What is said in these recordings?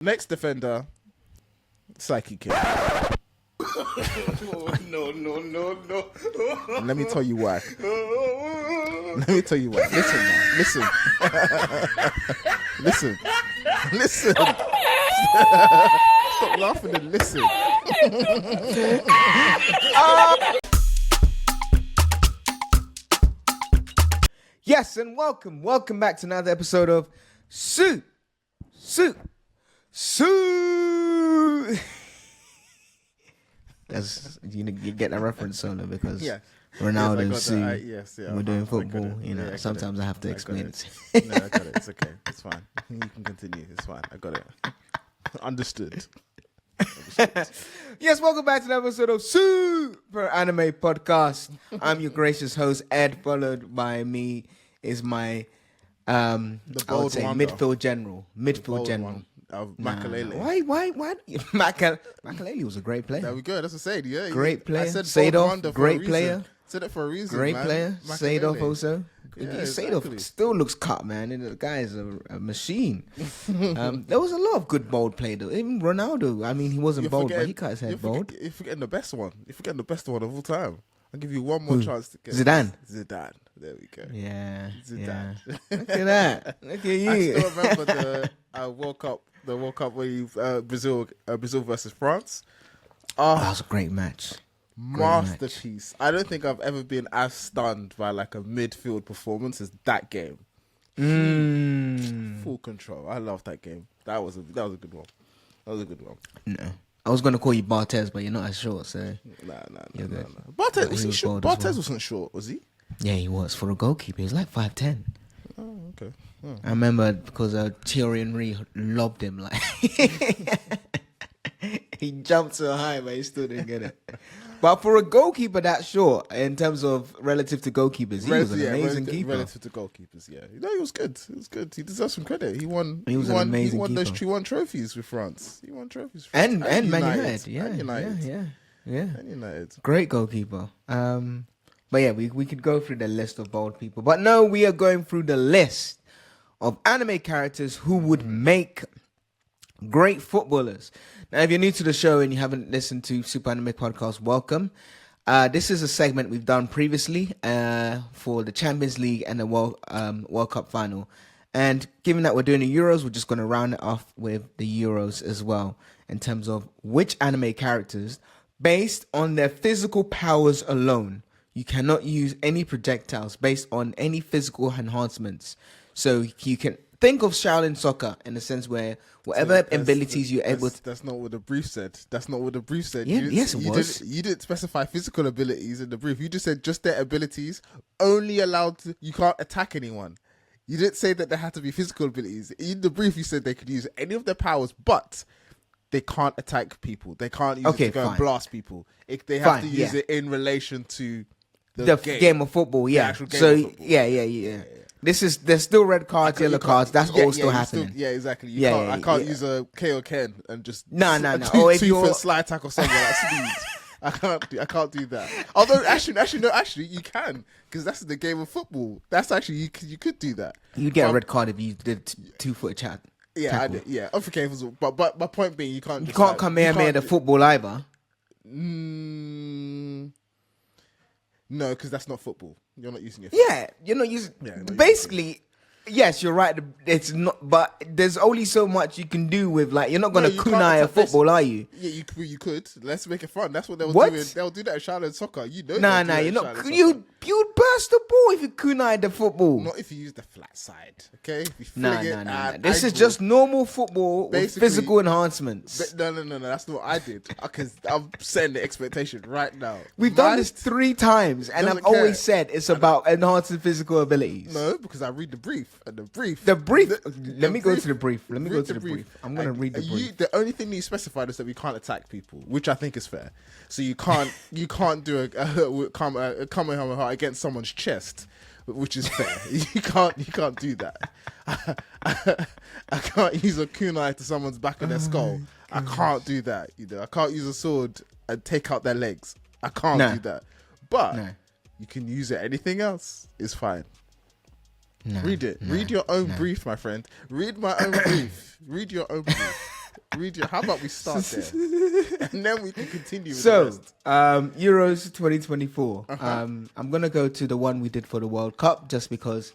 Next defender, Psyche Kid. No. Let me tell you why. Listen, man. Listen. Stop laughing and listen. Yes, and welcome back to another episode of Suuuper. That's you get that reference solo because Ronaldo Sue. Yes, we're doing football. Sometimes I have to explain it. No, I got it. It's okay. It's fine. You can continue. It's fine. I got it. Understood. Yes, welcome back to another episode of Suuuper Anime Podcast. I'm your gracious host Ed. Followed by me is my I would say wonder. midfield general. Makalele. Why? Makalele was a great player. There we go. That's what I said. Yeah, Great player. I said Sadov, great player. Said it for a reason. Great man. player. Makalele. Sadov also. Yeah, Sadov exactly. still looks cut, man. And the guy is a machine. There was a lot of good bold play, though. Even Ronaldo, I mean, he wasn't bold, but he cut his head bold. You're forgetting the best one. You're forgetting the best one of all time. I'll give you one more chance to get Zidane. There we go. Yeah. Zidane. Yeah. Look at that. Look at you. I still remember the World Cup where Brazil versus France. That was a great match. Masterpiece. I don't think I've ever been as stunned by like a midfield performance as that game. Full control. I love that game. That was a good one. No. I was going to call you Barthez, but you're not as short, so. Nah. good. Barthez, But was he he was short? bold as Barthez well. wasn't short, was he? Yeah, he was. For a goalkeeper, he was like 5'10". Oh, okay. Oh. I remember because Thierry Henry lobbed him like he jumped so high, but he still didn't get it. But for a goalkeeper that short, in terms of relative to goalkeepers, he was an amazing keeper. Relative to goalkeepers, yeah. No, he was good. He deserves some credit. He won. He was an amazing He won keeper. those 2-1 trophies with France. He won trophies. For And France. Man United, yeah, And United. yeah. And United. Great goalkeeper. But yeah, we could go through the list of bold people, but no, we are going through the list of anime characters who would make great footballers. Now, if you're new to the show and you haven't listened to Super Anime Podcast, welcome. This is a segment we've done previously for the Champions League and the World Cup final. And given that we're doing the Euros, we're just going to round it off with the Euros as well in terms of which anime characters, based on their physical powers alone, you cannot use any projectiles based on any physical enhancements. So you can think of Shaolin soccer in the sense where whatever abilities you're able to... That's not what the brief said. Yeah, yes, it was. You didn't specify physical abilities in the brief. You just said just their abilities, only allowed to... You can't attack anyone. You didn't say that there had to be physical abilities. In the brief, you said they could use any of their powers, but they can't attack people. They can't use it to go and blast people. They have to use it in relation to the game of football, yeah. The actual game So, of football. yeah. There's still red cards, yellow cards. That's all still happening. Exactly. I Yeah, can't use a KO Ken and just No. Or if you slide tackle someone at speed. I can't do that. Although actually you can, because that's the game of football. That's actually you could do that. You'd get a red card if you did 2-foot chat. Yeah, tackle. I did, yeah. Okay, but my point being, you can't. You can't come here and the football either. No, because that's not football. You're not using your. Yeah, you're not using. Basically, yes, you're right. It's not, but there's only so much you can do with like. You're not gonna kunai a football, are you? Yeah, you could. Let's make it fun. That's what they were What? doing. They'll do that in Shaolin soccer. You know. Nah, you're not. You'd burst the ball if you kunai the football. Not if you use the flat side. Okay. If you Nah. it This is just normal football with physical enhancements. No. That's not what I did. Because I'm setting the expectation right now. We've done this 3 times, and I've always said it's about enhancing physical abilities. No, because I read the brief, and the brief. Let me go to the brief. I'm going to read the brief. The only thing you specified is that we can't attack people, which I think is fair. So you can't do a Kamehameha against someone's chest, which is fair. you can't do that. I can't use a kunai to someone's back of their skull. I can't do that. I can't use a sword and take out their legs. I can't do that. But you can use it. Anything else is fine. Read it. Read your own brief, my friend. Read my own brief. Read your own brief. Read your. How about we start there, and then we can continue. With the So, rest. Euros 2024. I'm gonna go to the one we did for the World Cup just because.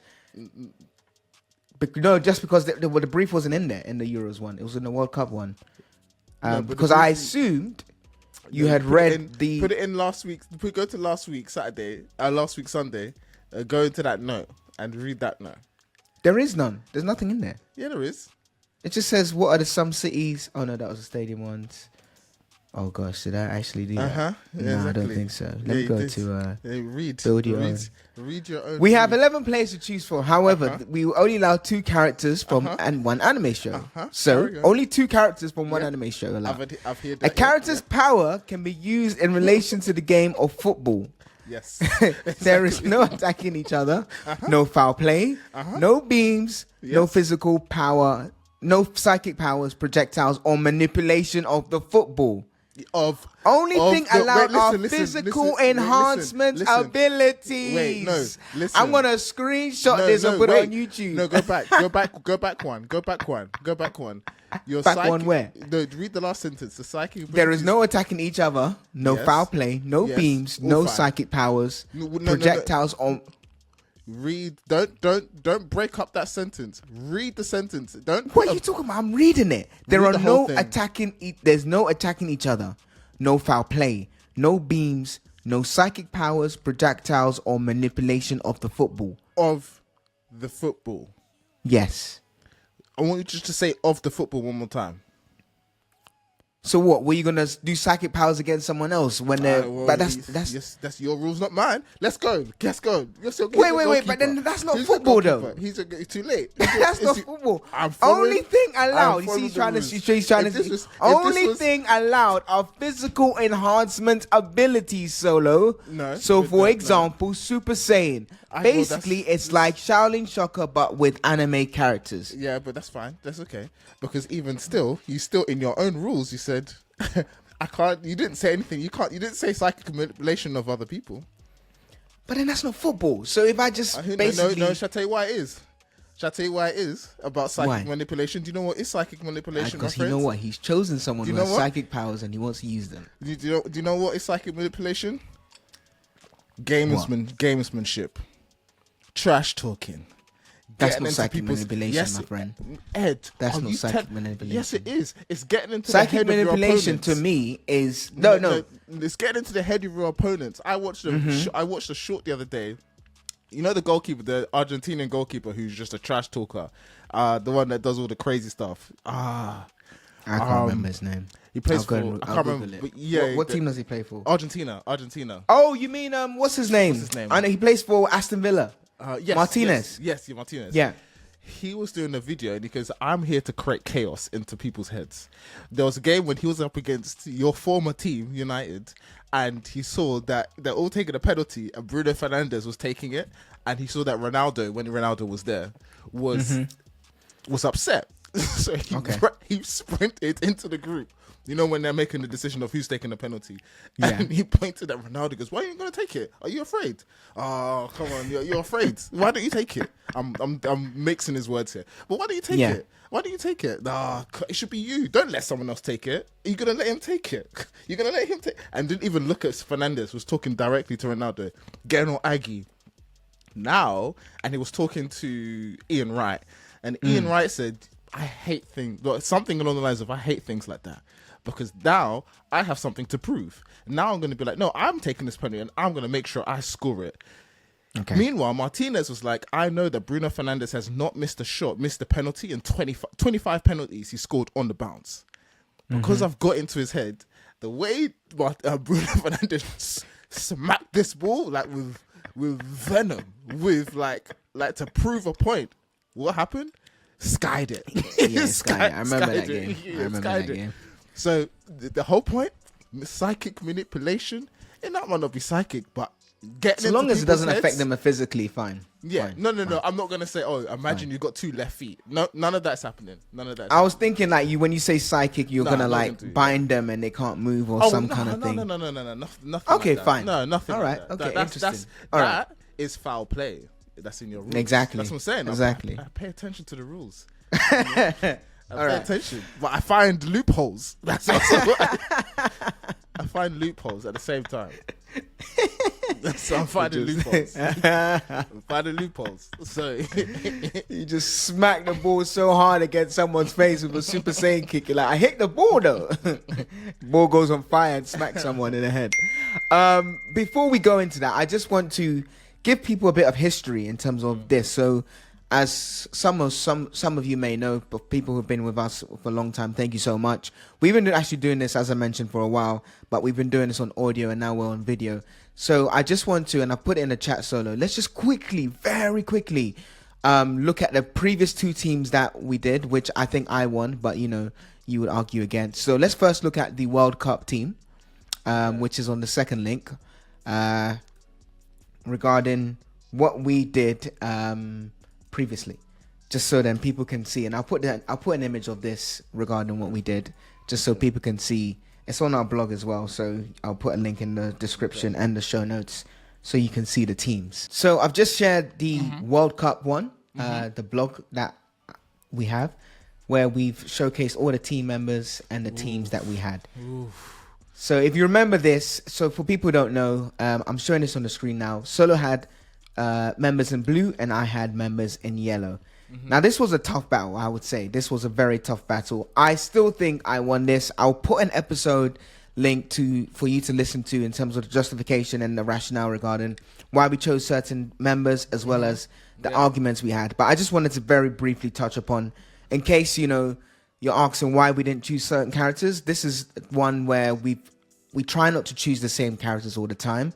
Just because the brief wasn't in there in the Euros one. It was in the World Cup one. Because I assumed you had read the. Put it in last week. Go to last week Saturday. Last week Sunday. Go into that note and read that note. There is none. There's nothing in there. Yeah, there is. It just says what are some cities. Oh no, that was the stadium ones. Oh gosh, did I actually do that? Yeah, No, exactly. I don't think so. Let me go to read. build your own. Read your own. We have 11 players to choose from. However, we will only allow 2 characters from and one anime show. So only 2 characters from one anime show allowed. I've heard A that. character's power can be used in relation to the game of football. Yes. There is no attacking each other, no foul play, no beams, no physical power, no psychic powers, projectiles, or manipulation of the football. Only thing allowed are physical enhancement abilities. Wait, no, listen. I'm gonna screenshot this and put it on YouTube. No, go back one. Your Back one where? No, read the last sentence. The psychic. There is no attacking each other, no foul play, no beams, all no fine. psychic powers, No, projectiles on. Read. Don't break up that sentence. Read the sentence. Don't. What are you talking about? I'm reading it. There Read are the whole no thing. attacking. There's no attacking each other, no foul play, no beams, no psychic powers, projectiles, or manipulation of the football. Of the football. Yes. I want you just to say of the football one more time. So what? Were you gonna do psychic powers against someone else when they're? Well, But that's your rules, not mine. Let's go. Let's go. Wait. But then that's not football, though. It's too late. That's not football. I'm following- Only thing allowed. I'm You see, he's following trying to. the rules. He's trying If to. this was- if Only this was- thing allowed are physical enhancement abilities. Solo. No, So, but for no. example, Super Saiyan. Basically, it's like Shaolin Shocker, but with anime characters. Yeah, but that's fine. That's okay. Because even still, you still in your own rules. You said, I can't. You didn't say anything. You can't. You didn't say psychic manipulation of other people. But then that's not football. So if I just basically. No. Shall I tell you why it is? Shall I tell you why it is about psychic Why? manipulation? Do you know what is psychic manipulation? Because my you know friends? what? He's chosen someone Do who you has know what? psychic powers and he wants to use them. Do you know what is psychic manipulation? Gamesmanship, trash talking. That's Getting not into psychic people's- manipulation, yes, my friend. Ed, That's are not you psychic manipulation. Yes, it is. It's getting into Psychic the head manipulation of your to opponents. me is no. It's getting into the head of your opponents. I watched a short the other day. You know the goalkeeper, the Argentinian goalkeeper, who's just a trash talker, the one that does all the crazy stuff. I can't remember his name. He plays I'll for. go and- I I'll can't Google remember. it. But yeah, What team does he play for? Argentina. Oh, you mean what's his name? What's his name? I know he plays for Aston Villa. Yes, Martinez. Yes, Martinez. Yeah. He was doing a video and he goes, I'm here to create chaos into people's heads. There was a game when he was up against your former team, United, and he saw that they're all taking a penalty and Bruno Fernandes was taking it, and he saw that Ronaldo, when Ronaldo was there, was upset. So he sprinted into the group. You know, when they're making the decision of who's taking the penalty. Yeah. And he pointed at Ronaldo, goes, why are you going to take it? Are you afraid? Oh, come on, you're afraid. Why don't you take it? I'm mixing his words here. But why don't you take it? Why don't you take it? Nah, it should be you. Don't let someone else take it. You're going to let him take it. You're going to let him take it. And didn't even look at Fernandes, was talking directly to Ronaldo, getting all aggy. Now, and he was talking to Ian Wright. And Ian Wright said, I hate things, well, something along the lines of, I hate things like that. Because now I have something to prove. Now I'm going to be like, no, I'm taking this penalty and I'm going to make sure I score it. Okay. Meanwhile, Martinez was like, I know that Bruno Fernandes has not missed a shot, missed a penalty, and 25 penalties he scored on the bounce. Because I've got into his head, the way Bruno Fernandes smacked this ball, like with venom, with like to prove a point. What happened? Skied it. Yeah, Sky. I remember that game. Yeah, I remember skied that it. game. So the whole point, psychic manipulation, it might not be psychic, but getting As long as it doesn't affect heads, them physically, fine. Yeah, Fine. no. I'm not gonna say, oh, imagine you got 2 left feet. No, none of that's happening. None of that. I was thinking like when you say psychic, you're No, gonna I'm not like gonna do it. bind them and they can't move or some kind of thing. No, nothing. Okay, like that. fine. No, nothing. All like right, that. okay, That's interesting. All right. that is foul play. That's in your rules. Exactly. That's what I'm saying. Exactly. I pay attention to the rules. I pay attention, but I find loopholes. That's also I find loopholes at the same time. So I'm finding loopholes. I'm finding loopholes. So you just smack the ball so hard against someone's face with a Super Saiyan kick. You're like, I hit the ball though. Ball goes on fire and smacks someone in the head. Before we go into that, I just want to give people a bit of history in terms of this. So, as some of you may know, but people who've been with us for a long time, thank you so much. We've been actually doing this, as I mentioned, for a while, but we've been doing this on audio and now we're on video. So I just want to, and I put it in the chat solo, let's just quickly, very quickly, look at the previous two teams that we did, which I think I won, but you would argue against. So let's first look at the World Cup team, which is on the second link, regarding what we did previously, just so then people can see. And I'll put an image of this regarding what we did, just so people can see. It's on our blog as well, so I'll put a link in the description and the show notes so you can see the teams. So I've just shared the World Cup one, the blog that we have, where we've showcased all the team members and the teams that we had. So if you remember this, so for people who don't know, I'm showing this on the screen now. Solo had members in blue and I had members in yellow. Now this was a tough battle, I would say. This was a very tough battle. I still think I won this. I'll put an episode link for you to listen to in terms of the justification and the rationale regarding why we chose certain members as well as the arguments we had. But I just wanted to very briefly touch upon, in case you're asking why we didn't choose certain characters. This is one where we try not to choose the same characters all the time.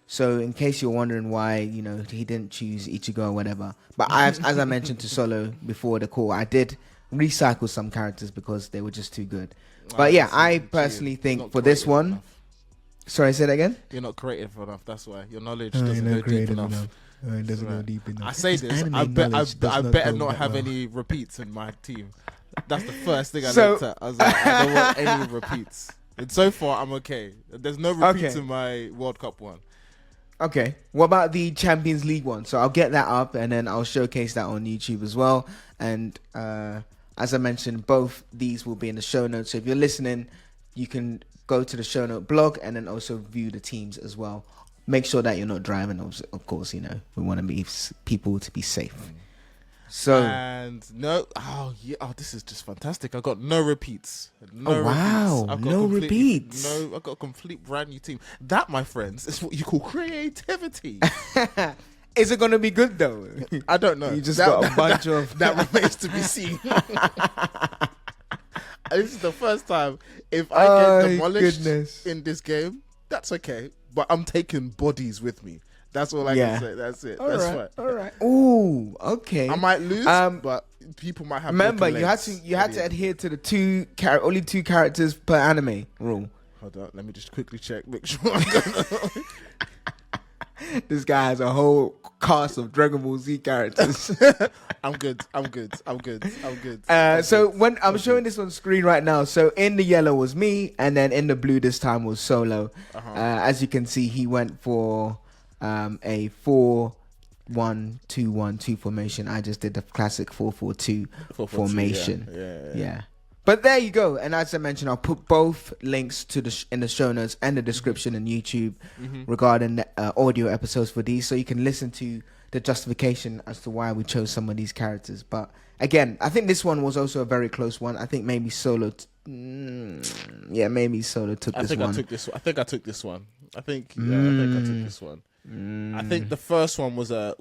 So in case you're wondering why, he didn't choose Ichigo or whatever. But as I mentioned to Solo before the call, I did recycle some characters because they were just too good. But yeah, I personally think for this one... Enough. Sorry, say that again? You're not creative enough, that's why. Your knowledge doesn't go deep enough. It doesn't go deep enough. I say this, I better not have any repeats in my team. That's the first thing I looked at. I was like, I don't want any repeats. And so far, I'm okay. There's no repeats in my World Cup one. Okay. What about the Champions League one? So I'll get that up and then I'll showcase that on YouTube as well. And as I mentioned, both these will be in the show notes. So if you're listening, you can go to the show note blog and then also view the teams as well. Make sure that you're not driving, of course, we want to be people to be safe. So this is just fantastic. I got no repeats. No repeats. I got a complete brand new team. That, my friends, is what you call creativity. Is it gonna be good though? I don't know. You just got a bunch of that remains to be seen. This is the first time. If I get demolished in this game, that's okay. But I'm taking bodies with me. That's all I can say. That's it. That's fine. All right. Ooh, okay. I might lose, but people might have. Remember, you had to adhere to the only two characters per anime rule. Hold on, let me just quickly check. Make sure I'm gonna. This guy has a whole cast of Dragon Ball Z characters. I'm good. So when I'm showing this on screen right now, so in the yellow was me, and then in the blue this time was Solo. As you can see, he went for a 4-1-2-1-2 formation. I just did the classic 4-4-2 formation. Yeah. But there you go. And as I mentioned, I'll put both links in the show notes and the description on YouTube regarding the audio episodes for these, so you can listen to the justification as to why we chose some of these characters. But again, I think this one was also a very close one. I think maybe Solo. Maybe Solo took this one. I think I took this one. I think I took this one. I think the first one was a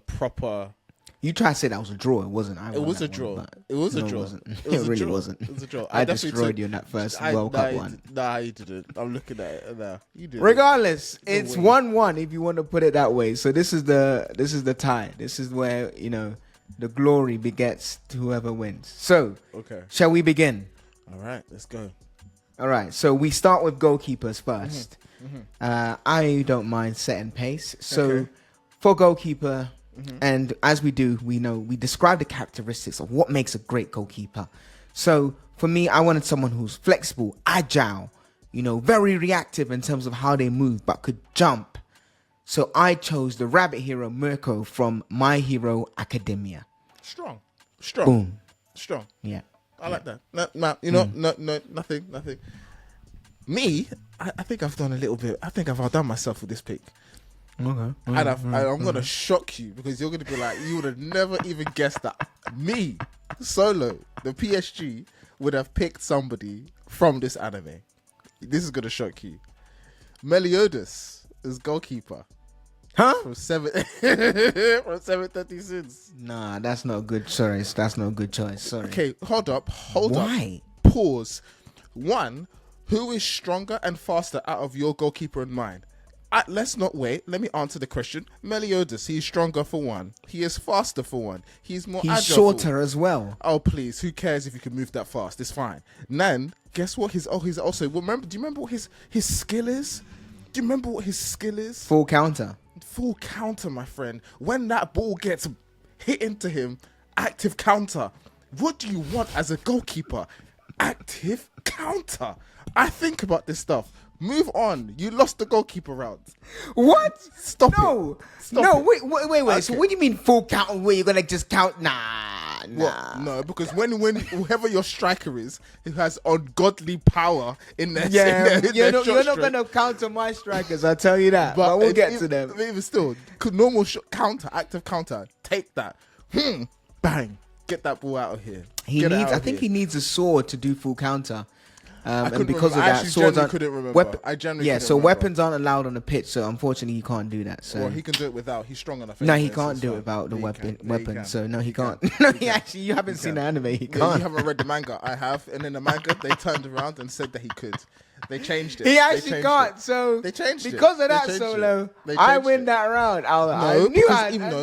proper. You try to say that was a draw. It wasn't. It was a draw. It wasn't. It really wasn't. It was a draw. I destroyed you in that first World Cup one. Nah, you didn't. I'm looking at it now. You did. Regardless, it's 1-1 if you want to put it that way. So this is the tie. This is where the glory begets to whoever wins. So shall we begin? All right, let's go. All right, so we start with goalkeepers first. I don't mind setting pace. So for goalkeeper, and as we do, we describe the characteristics of what makes a great goalkeeper. So for me, I wanted someone who's flexible, agile, very reactive in terms of how they move, but could jump. So I chose the rabbit hero Mirko from My Hero Academia. Strong. Boom. Strong. Yeah. I like that. No, you know, no, nothing. Me, I think I've done a little bit. I think I've outdone myself with this pick. Okay. And I'm going to shock you because you're going to be like, you would have never even guessed that me, Solo, the PSG, would have picked somebody from this anime. This is going to shock you. Meliodas is goalkeeper. Huh? From 730 Sins. Nah, that's not good. Sorry, that's not a good choice. Sorry. Okay, hold up. Why? Pause. One, who is stronger and faster out of your goalkeeper and mine? Let's not wait. Let me answer the question. Meliodas, he's stronger for one. He is faster for one. He's more agile. He's shorter as well. Oh, please. Who cares if you can move that fast? It's fine. Nan, guess what? He's also... Remember? Do you remember what his skill is? Do you remember what his skill is? Full counter. Full counter, my friend. When that ball gets hit into him, active counter. What do you want as a goalkeeper? Active counter. I think about this stuff. Move on. You lost the goalkeeper round. What? Stop it. No. Wait. Okay. So what do you mean full count? Where you're gonna just count? Nah. What? No, because when whoever your striker is, who has ungodly power in their you're not gonna counter my strikers. I'll tell you that. But we'll get to them. Even still, normal counter, active counter. Take that. Bang. Get that ball out of here. I think he needs a sword to do full counter. And because remember. of that, swords aren't. Couldn't remember. I generally couldn't remember. Weapons aren't allowed on the pitch, so unfortunately he can't do that. So he can do it without. He's strong enough. No, he can't do it without the weapon. So no, he can't. No, you haven't seen the anime. He can't. You haven't read the manga. I have, and in the manga they turned around and said that he could. They changed it. He actually can't. So they changed it because of that, Solo. I win that round.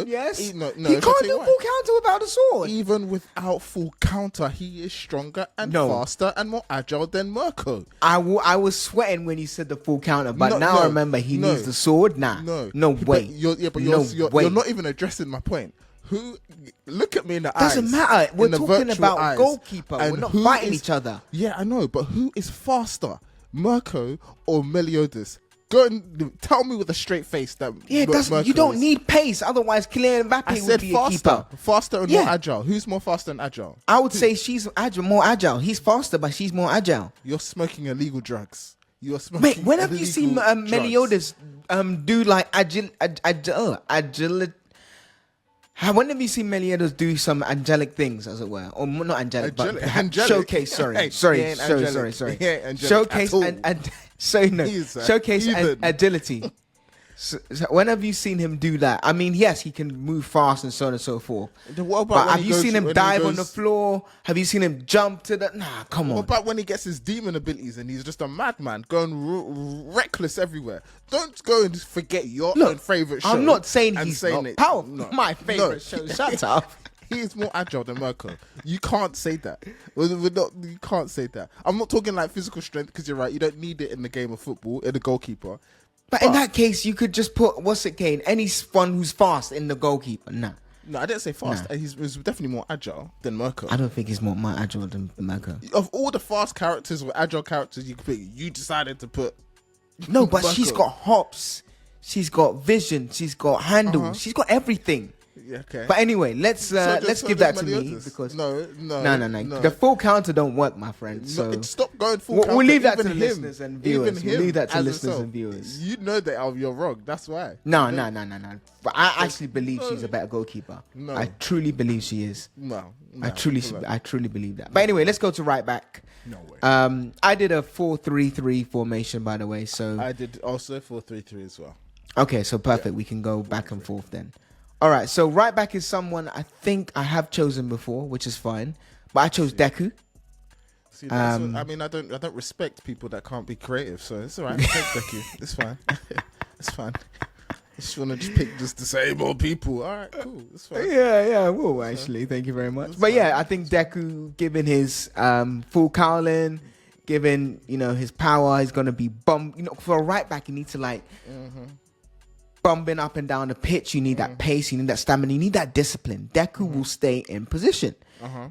Yes. He can't do full counter without a sword. Even without full counter, he is stronger and faster and more agile than Mirko. I was sweating when he said the full counter, but now I remember he needs the sword. Nah, no way. You're not even addressing my point. Who look at me in the eyes? Doesn't matter. We're talking about goalkeeper. We're not fighting each other. Yeah, I know, but who is faster, Mirko or Meliodas? Go and tell me with a straight face that. Yeah, you don't need pace. Otherwise, Kylian Mbappe would be a keeper. Faster and more agile. Who's more faster and agile? I would say she's more agile. He's faster, but she's more agile. You're smoking illegal drugs. You're smoking. Mate, when have you seen Meliodas do like agility? When have you seen Meliodas do some angelic things, as it were, or not angelic, but showcase? Sorry. Showcase showcase agility. So when have you seen him do that? I mean, yes, he can move fast and so on and so forth. But have you seen him dive on the floor? Have you seen him jump to the? Nah, come on. What about when he gets his demon abilities and he's just a madman going reckless everywhere? Don't go and forget your own favorite show. I'm not saying he's not powerful. No. My favorite show. Shut up. He is more agile than Mirko. You can't say that. You can't say that. I'm not talking like physical strength because you're right. You don't need it in the game of football, in the goalkeeper. But in that case, you could just put anyone who's fast in the goalkeeper. Nah. No, I didn't say fast. Nah. He's definitely more agile than Mirko. I don't think he's more agile than Mirko. Of all the fast characters or agile characters you could pick, you decided to put. No, but she's got hops. She's got vision. She's got handles. She's got everything. Yeah, okay. But anyway, let's give that to me because no. The full counter don't work, my friend. So stop going full counter. We'll leave that to listeners and viewers. We'll leave that to listeners and viewers. You know that you're wrong. That's why. No. But I actually believe she's a better goalkeeper. No, I truly believe she is. No. I truly believe that. But anyway, let's go to right back. No way. I did a 4-3-3 formation, by the way. So I did also 4-3-3 as well. Okay, so perfect. Yeah. We can go back and forth then. All right, so right back is someone I think I have chosen before, which is fine. But I chose Deku. See, I mean, I don't respect people that can't be creative, so it's all right. Take Deku. It's fine. It's fine. I just want to pick just the same old people. All right, cool. It's fine. Yeah. Well, actually, thank you very much. But fine. Yeah, I think Deku, given his full Cowlin, given his power, he's gonna be for a right back. You need to bumping up and down the pitch. You need that pace, you need that stamina, you need that discipline. Deku will stay in position.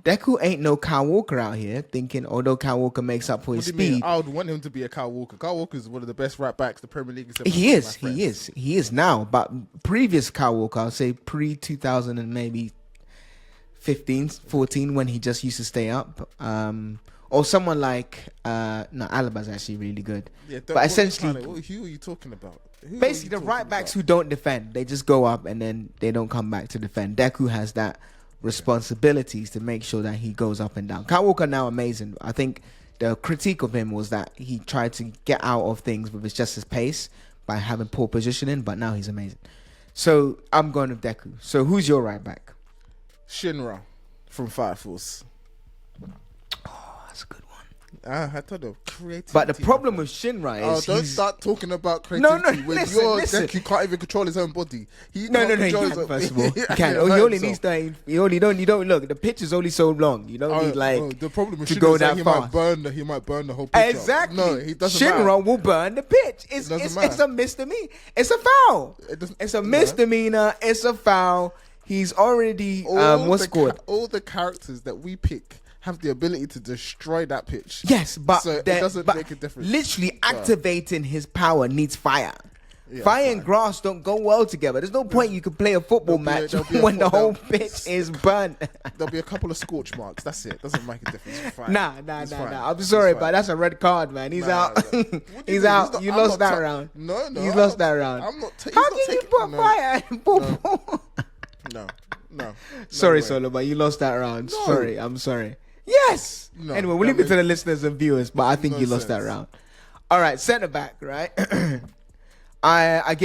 Deku ain't no Kyle Walker out here thinking, although Kyle Walker makes up for his speed. I would want him to be a Kyle Walker. Kyle Walker is one of the best right backs the Premier League has ever seen. He is now. But previous Kyle Walker, I'll say pre-2000 and maybe 15, 14 when he just used to stay up. Or someone like Alaba's actually really good. Yeah, but essentially, who are you talking about? Basically, the right backs who don't defend, they just go up and then they don't come back to defend. Deku has that responsibilities to make sure that he goes up and down. Kyle Walker now amazing. I think the critique of him was that he tried to get out of things with just his pace by having poor positioning, but now he's amazing. So I'm going with Deku. So who's your right back? Shinra from Fire Force. Oh, that's a good one. I told you, creativity. But the problem with Shinra is don't start talking about creativity when listen. Deku can't even control his own body. He can't, first of all. He can't. He only needs to. You don't look. The pitch is only so long. You don't need the problem with to Shinra go is that that he might burn the whole pitch. Exactly. No, he doesn't. Shinra will burn the pitch. It's a misdemeanor. It's a foul. It's a misdemeanor. It's a foul. He's already what's called. All the characters that we pick have the ability to destroy that pitch. Yes, but so it doesn't make a difference. Literally activating his power needs fire. Fire and grass don't go well together. There's no point you can play a football match when the whole pitch is burnt. There'll be a couple of scorch marks. That's it. Doesn't make a difference. Nah. I'm sorry, but that's a red card, man. He's out. He's out. You lost that round. No. He's lost that round. I'm not. How can you put fire in football? No. Sorry, Solo, but you lost that round. Sorry, I'm sorry. Yes. No, anyway, we'll leave it to the listeners and viewers, but I think you lost that round. All right, centre back, right? I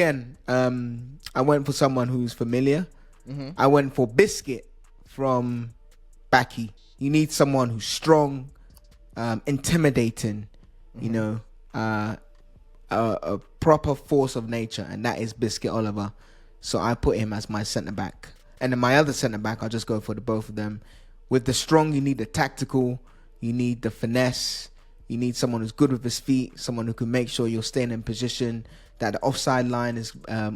went for someone who's familiar. Mm-hmm. I went for Biscuit from Baki. You need someone who's strong, intimidating, mm-hmm. A proper force of nature, and that is Biscuit Oliver. So I put him as my centre back. And then my other centre back, I'll just go for the both of them. With the strong, you need the tactical, you need the finesse, you need someone who's good with his feet, someone who can make sure you're staying in position, that the offside line is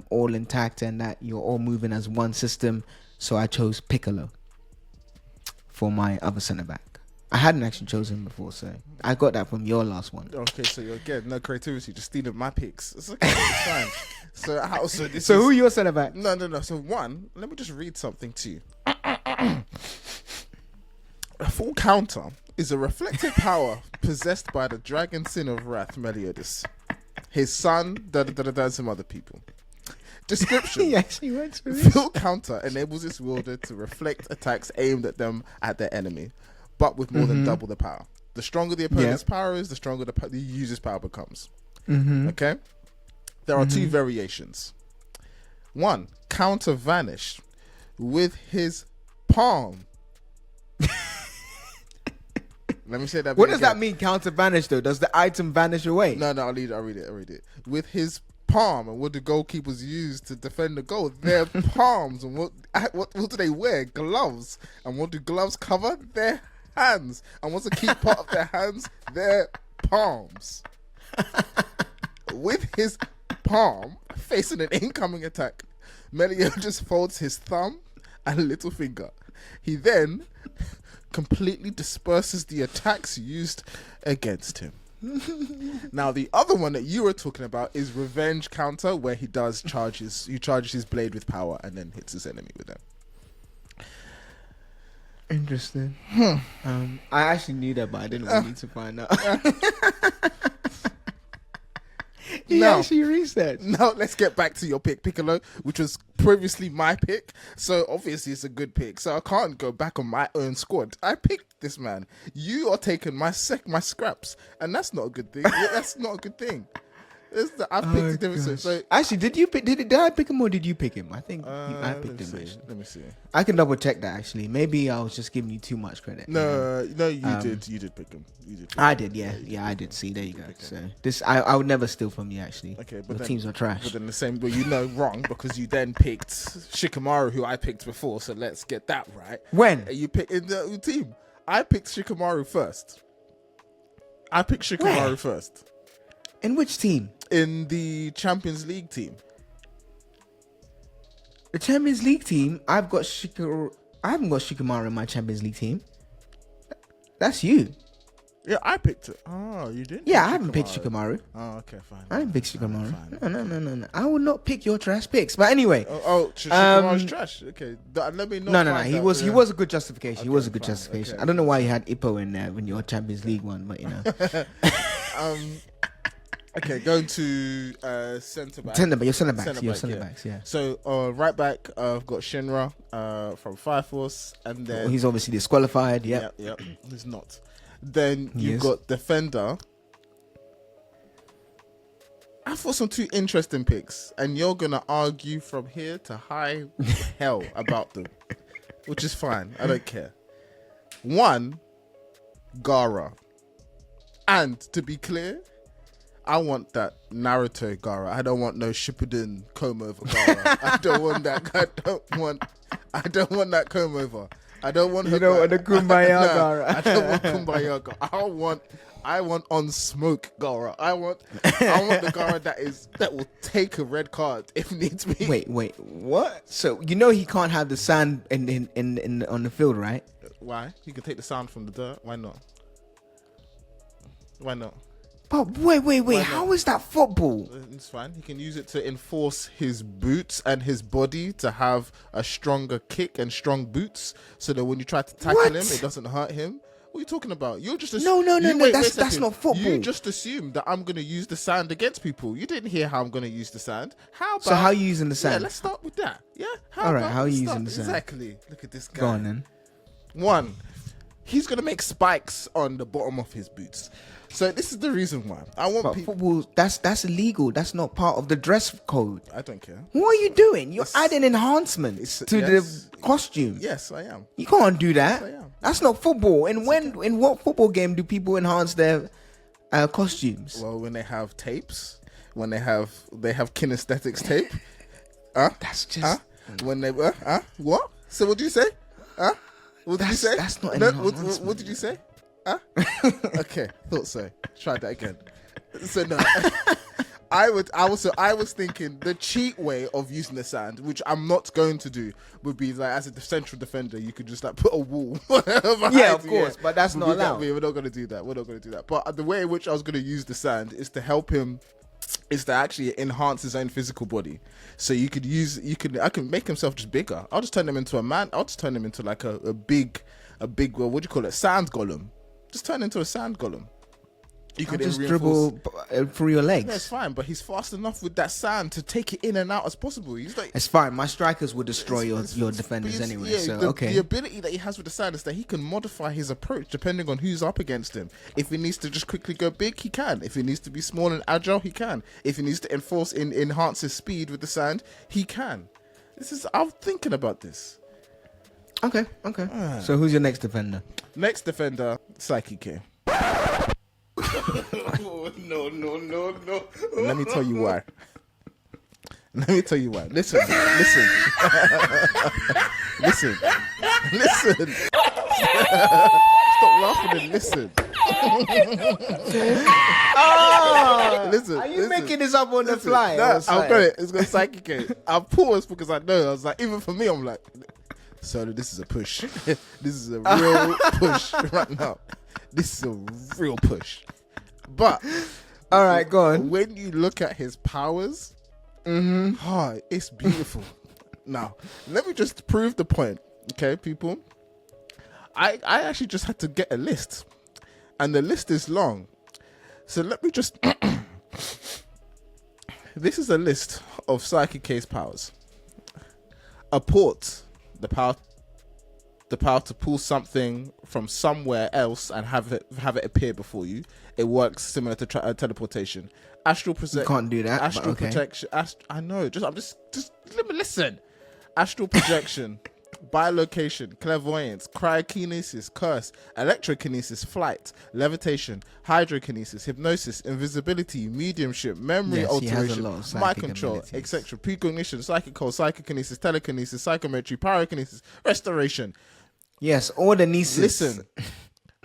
all intact and that you're all moving as one system. So I chose Piccolo for my other centre back. I hadn't actually chosen him before, so I got that from your last one. Okay, so you're again no creativity, just stealing my picks. It's okay, it's fine. So who are your centre back? No. So one, let me just read something to you. A full counter is a reflective power possessed by the dragon sin of wrath, Meliodas, his son, and some other people. Description. He actually went through it. Full counter enables its wielder to reflect attacks aimed at them at their enemy, but with more than double the power. The stronger the opponent's power is, the stronger the user's power becomes. Mm-hmm. Okay? There are two variations. One, counter vanish with his palm. Let me say that. What does that mean, counter vanish though? Does the item vanish away? No, I'll read it. With his palm, and what do goalkeepers use to defend the goal? Their palms. And what do they wear? Gloves. And what do gloves cover? Their hands. And what's the key part of their hands? Their palms. With his palm facing an incoming attack, Melio just folds his thumb and little finger. He then completely disperses the attacks used against him. Now, the other one that you were talking about is revenge counter, where he charges his blade with power and then hits his enemy with them. Interesting. I actually knew that, but I didn't want you to find out. He actually researched. Now let's get back to your pick, Piccolo, which was previously my pick. So obviously it's a good pick. So I can't go back on my own squad. I picked this man. You are taking my scraps, and that's not a good thing. That's not a good thing. I picked a different. So actually, did I pick him or did you pick him? I think I picked him. Let me see. I can double check that actually. Maybe I was just giving you too much credit. No, you did. You did pick him. I did. Yeah, I did. See, there you go. So this, I would never steal from you actually. Okay, but the teams are trash. But then the same, wrong because you then picked Shikamaru, who I picked before. So let's get that right. When you picked in the team, I picked Shikamaru first. First. In which team? In the Champions League team. The Champions League team, I haven't got Shikamaru in my Champions League team. That's you. Yeah, I picked it. Oh, you didn't? Yeah, pick I haven't picked Shikamaru. Shikamaru. Oh, okay, fine. I didn't pick Fine, Shikamaru. fine. No. I will not pick your trash picks. But anyway. Shikamaru's trash. Okay, let me know. No. He was a good justification. Okay, he was a good fine. justification. Okay, I don't know why you had Ippo in there when your Champions League one, but you know. Okay, going to centre back. Your centre backs. Yeah. So right back, I've got Shinra from Fire Force, and then He's obviously disqualified. Yeah. Yep. He's not. Then He you've is. got defender. I thought some two interesting picks, and you're gonna argue from here to high hell about them, which is fine. I don't care. One, Gara, and to be clear, I want that Naruto Gara. I don't want no Shippuden comb over Gara. I don't want that. I don't want that comb over. I don't want. You don't want the Kumbaya Gara. I don't want Kumbaya Gara. I want on smoke Gara. I want the Gara that will take a red card if needs be. Wait, what? So you know he can't have the sand in on the field, right? Why? He can take the sand from the dirt. Why not? Why not? But wait. How is that football? It's fine. He can use it to enforce his boots and his body to have a stronger kick and strong boots, so that when you try to tackle him, it doesn't hurt him. What are you talking about? You're just No. That's not football. You just assumed that I'm going to use the sand against people. You didn't hear how I'm going to use the sand. How about? So how are you using the sand? Yeah, let's start with that. Yeah. All right. How are you using the sand? Exactly. Look at this guy. Go on then. One, he's going to make spikes on the bottom of his boots. So this is the reason why I want But people. football, that's illegal. That's not part of the dress code. I don't care. What are you doing? You're adding enhancements to yes. the costume. Yes, I am. You can't do that. Yes, I am. That's not football. And in what football game do people enhance their costumes? Well, when they have tapes, when they have kinesthetics tape. That's just When they what? So what did you say? What did you say? That's not an no, enhancement. what did you say? Okay, thought so. Try that again. So no, I was thinking the cheat way of using the sand, which I'm not going to do, would be like as a central defender, you could just like put a wall. Yeah, of course, but that's not allowed. We're not going to do that. We're not going to do that. But the way in which I was going to use the sand is to help him. Is to actually enhance his own physical body, so I can make himself just bigger. I'll just turn him into a man. I'll just turn him into like a big, well, what do you call it? Sand golem. Just turn into a sand golem. You could just dribble through your legs. Yeah, it's fine, but he's fast enough with that sand to take it in and out as possible. He's like, it's fine. My strikers will destroy your defenders anyway. So okay. The ability that he has with the sand is that he can modify his approach depending on who's up against him. If he needs to just quickly go big, he can. If he needs to be small and agile, he can. If he needs to enhance his speed with the sand, he can. I'm thinking about this. Okay. So who's your next defender? Next defender, Psyche K. No. Let me tell you why. Listen. Listen. Stop laughing and listen. Listen. Are you making this up on the fly? No, I've got it. It's got Psyche K. I paused because I know. I was like, even for me, I'm like, so this is a push. This is a real push right now. This is a real push. But all right, go on. When you look at his powers, it's beautiful. Now, let me just prove the point, okay, people? I actually just had to get a list, and the list is long. So let me just... This is a list of Psyche K's powers. Apport, the power to pull something from somewhere else and have it appear before you. It works similar to teleportation. Astral projection. You can't do that. Astral protection. I know. Just let me listen. Astral projection, bilocation, clairvoyance, cryokinesis, curse, electrokinesis, flight, levitation, hydrokinesis, hypnosis, invisibility, mediumship, memory alteration, mind control, etc. Precognition, psychical, psychokinesis, telekinesis, psychometry, pyrokinesis, restoration. Yes, all the nieces. Listen.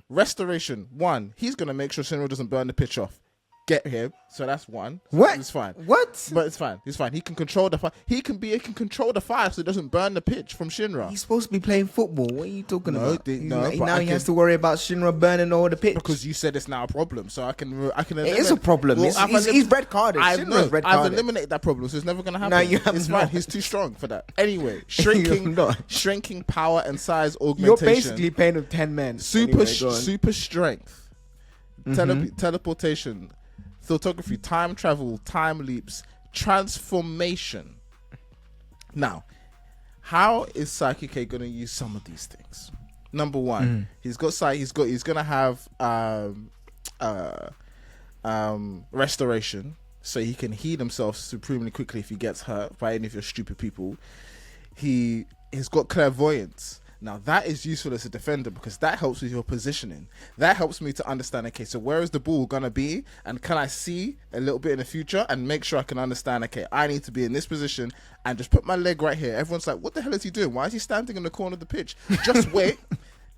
Restoration. 1, he's going to make sure Shinra doesn't burn the pitch off. get him. So that's one. What? It's fine. What? But it's fine. It's fine. He can control the fire. He can control the fire so it doesn't burn the pitch from Shinra. He's supposed to be playing football. What are you talking about? But Now he has to worry about Shinra burning all the pitch. Because you said it's now a problem, so I can. It is a problem. Well, he's red carded. I've red carded. eliminated that problem, so it's never gonna happen. No, you have It's not. fine. He's too strong for that. Anyway, shrinking power and size augmentation. You're basically playing with 10 men. Super strength, teleportation, photography, time travel, time leaps, transformation. Now, how is Psyche K going to use some of these things? Number one, he's gonna have restoration, so he can heal himself supremely quickly if he gets hurt by any of your stupid people. He's got clairvoyance. Now that is useful as a defender because that helps with your positioning. That helps me to understand, okay, so where is the ball gonna be, and can I see a little bit in the future and make sure I can understand, okay, I need to be in this position and just put my leg right here. Everyone's like, what the hell is he doing? Why is he standing in the corner of the pitch? Just wait.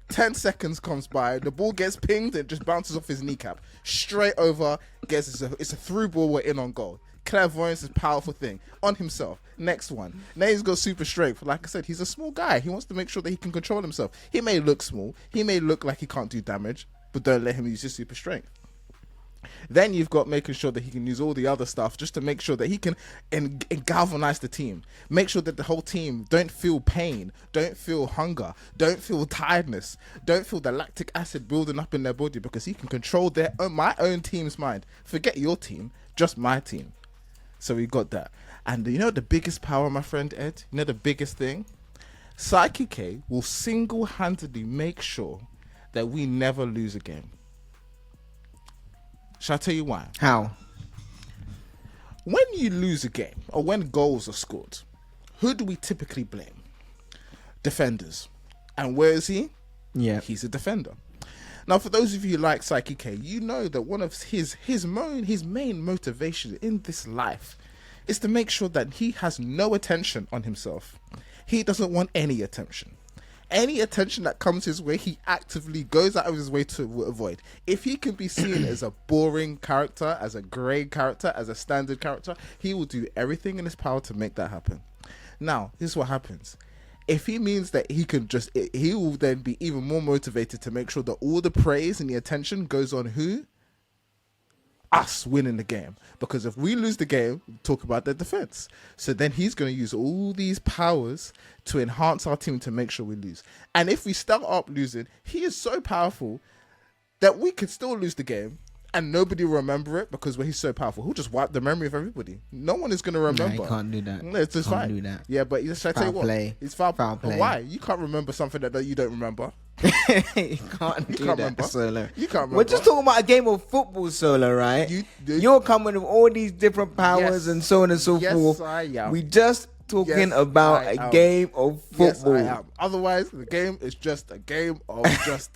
10 seconds comes by, the ball gets pinged, it just bounces off his kneecap straight over, it's a through ball, we're in on goal. Clairvoyance is a powerful thing on himself. Next one, now he's got super strength. Like I said, he's a small guy. He wants to make sure that he can control himself. He may look small, he may look like he can't do damage, but don't let him use his super strength. Then you've got making sure that he can use all the other stuff just to make sure that he can galvanize the team. Make sure that the whole team don't feel pain, don't feel hunger, don't feel tiredness, don't feel the lactic acid building up in their body, because he can control my own team's mind. Forget your team, just my team. So we got that. And you know the biggest power, my friend Ed? You know the biggest thing? Psyche K will single-handedly make sure that we never lose a game. Shall I tell you why? How? When you lose a game or when goals are scored, who do we typically blame? Defenders. And where is he? Yeah. He's a defender. Now, for those of you who like Psyche K, you know that one of his main motivation in this life is to make sure that he has no attention on himself. He doesn't want any attention. Any attention that comes his way, he actively goes out of his way to avoid. If he can be seen as a boring character, as a grey character, as a standard character, he will do everything in his power to make that happen. Now, here's what happens. If he means that he will then be even more motivated to make sure that all the praise and the attention goes on who? Us winning the game. Because if we lose the game, we talk about their defense. So then he's going to use all these powers to enhance our team to make sure we lose. And if we start up losing, he is so powerful that we could still lose the game and nobody will remember it, because he's so powerful. He'll just wipe the memory of everybody. No one is going to remember. No, he can't do that. No, it's just fine. Do that. Yeah, but should I tell you what? Play. It's foul play. Why? You can't remember something that you don't remember. You can't do that, remember. Solo. You can't remember. We're just talking about a game of football, Solo, right? You're coming with all these different powers and so on and so forth. I am. We just talking about a game of football. Yes, I am. Otherwise, the game is just a game of just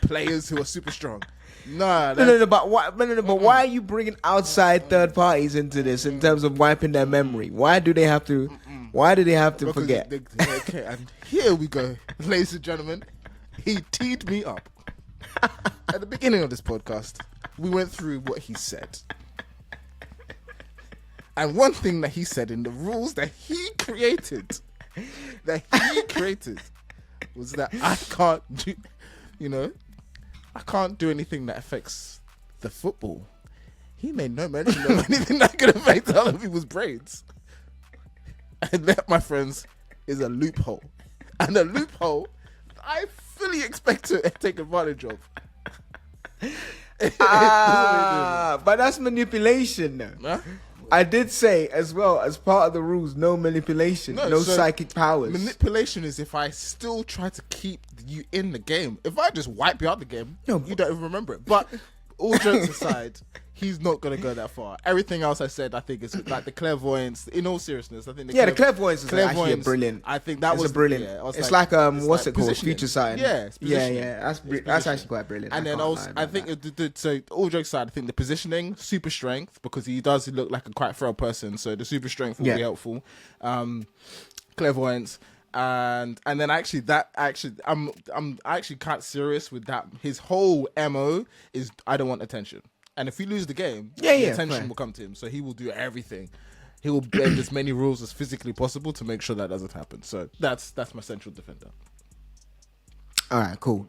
players who are super strong. No, but why are you bringing outside third parties into this in terms of wiping their memory? Why do they have to? Why do they have to forget? Okay, and here we go, ladies and gentlemen. He teed me up at the beginning of this podcast. We went through what he said, and one thing that he said in the rules that he created, was that I can't do, I can't do anything that affects the football. He made no mention of anything that could affect other people's brains. And that, my friends, is a loophole. And a loophole I fully expect to take advantage of. But that's manipulation. Huh? I did say as well, as part of the rules, no manipulation, no psychic powers. Manipulation is if I still try to keep you in the game. If I just wipe you out the game, you don't even remember it. But all jokes aside, he's not going to go that far. Everything else I said, I think, is like the clairvoyance. In all seriousness, I think the clairvoyance is actually brilliant. I think that was brilliant. Yeah, it's like what's it called? Future sight. Yeah, That's actually quite brilliant. And then also, I think so. All jokes aside, I think the positioning, super strength, because he does look like a quite frail person, so the super strength will be helpful. Clairvoyance. And then I'm actually quite serious with that. His whole MO is I don't want attention. And if we lose the game, Yeah, the attention fair. will come to him. So he will do everything. He will bend as many rules as physically possible to make sure that doesn't happen. So that's my central defender. All right, cool.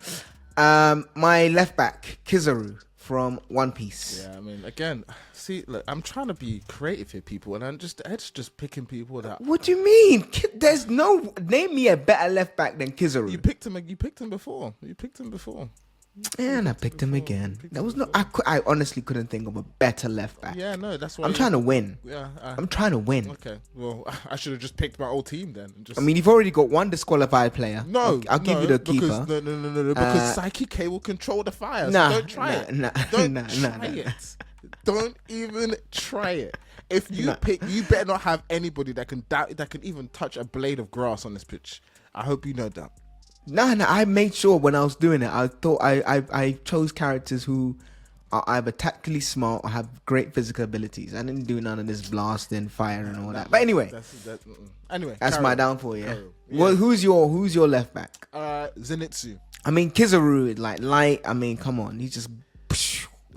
My left back, Kizaru from One Piece. Yeah, I mean, again, see, look, I'm trying to be creative here, people, and it's just picking people that. What do you mean? There's no name me a better left back than Kizaru. You picked him before. And I picked him again. There was no. I honestly couldn't think of a better left back. Yeah, no, that's why I'm trying to win. Yeah, I'm trying to win. Okay, well, I should have just picked my old team then. And just... I mean, you've already got one disqualified player. No, I'll give you the keeper. No, because Psyche K will control the fire. Nah, so don't try it. Don't try it. Don't even try it. If you pick, you better not have anybody that can even touch a blade of grass on this pitch. I hope you know that. No, I made sure when I was doing it, I thought I chose characters who are either tactically smart or have great physical abilities. I didn't do none of this blasting, fire, and all that. But anyway, that's my downfall. Yeah. Well, who's your left back? Zenitsu. I mean, Kizaru is like light. I mean, come on, he's just.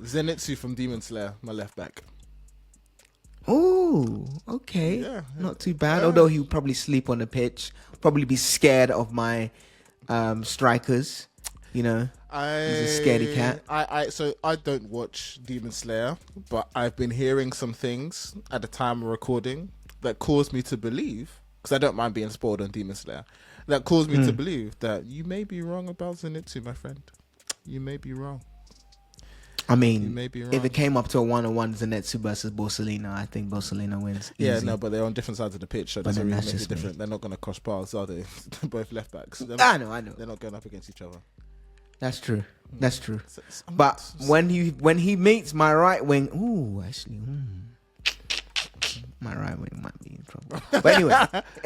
Zenitsu from Demon Slayer, my left back. Oh, okay, Yeah. Not too bad. Although he would probably sleep on the pitch, probably be scared of my strikers. You know, he's a scaredy cat. So I don't watch Demon Slayer, but I've been hearing some things at the time of recording that caused me to believe, because I don't mind being spoiled on Demon Slayer, that caused me to believe that you may be wrong about Zenitsu, my friend. You may be wrong. I mean, may be wrong. If it came up to a 1-on-1 Zenitsu versus Borsalino, I think Borsalino wins. Yeah, easy. no, but they're on different sides of the pitch, so But doesn't then really that's make it just different. me. They're not going to cross paths, are they? They're both left backs. I know. They're not going up against each other. That's true. That's true. I'm But not- when he meets my right wing, my right wing might be in trouble. But anyway,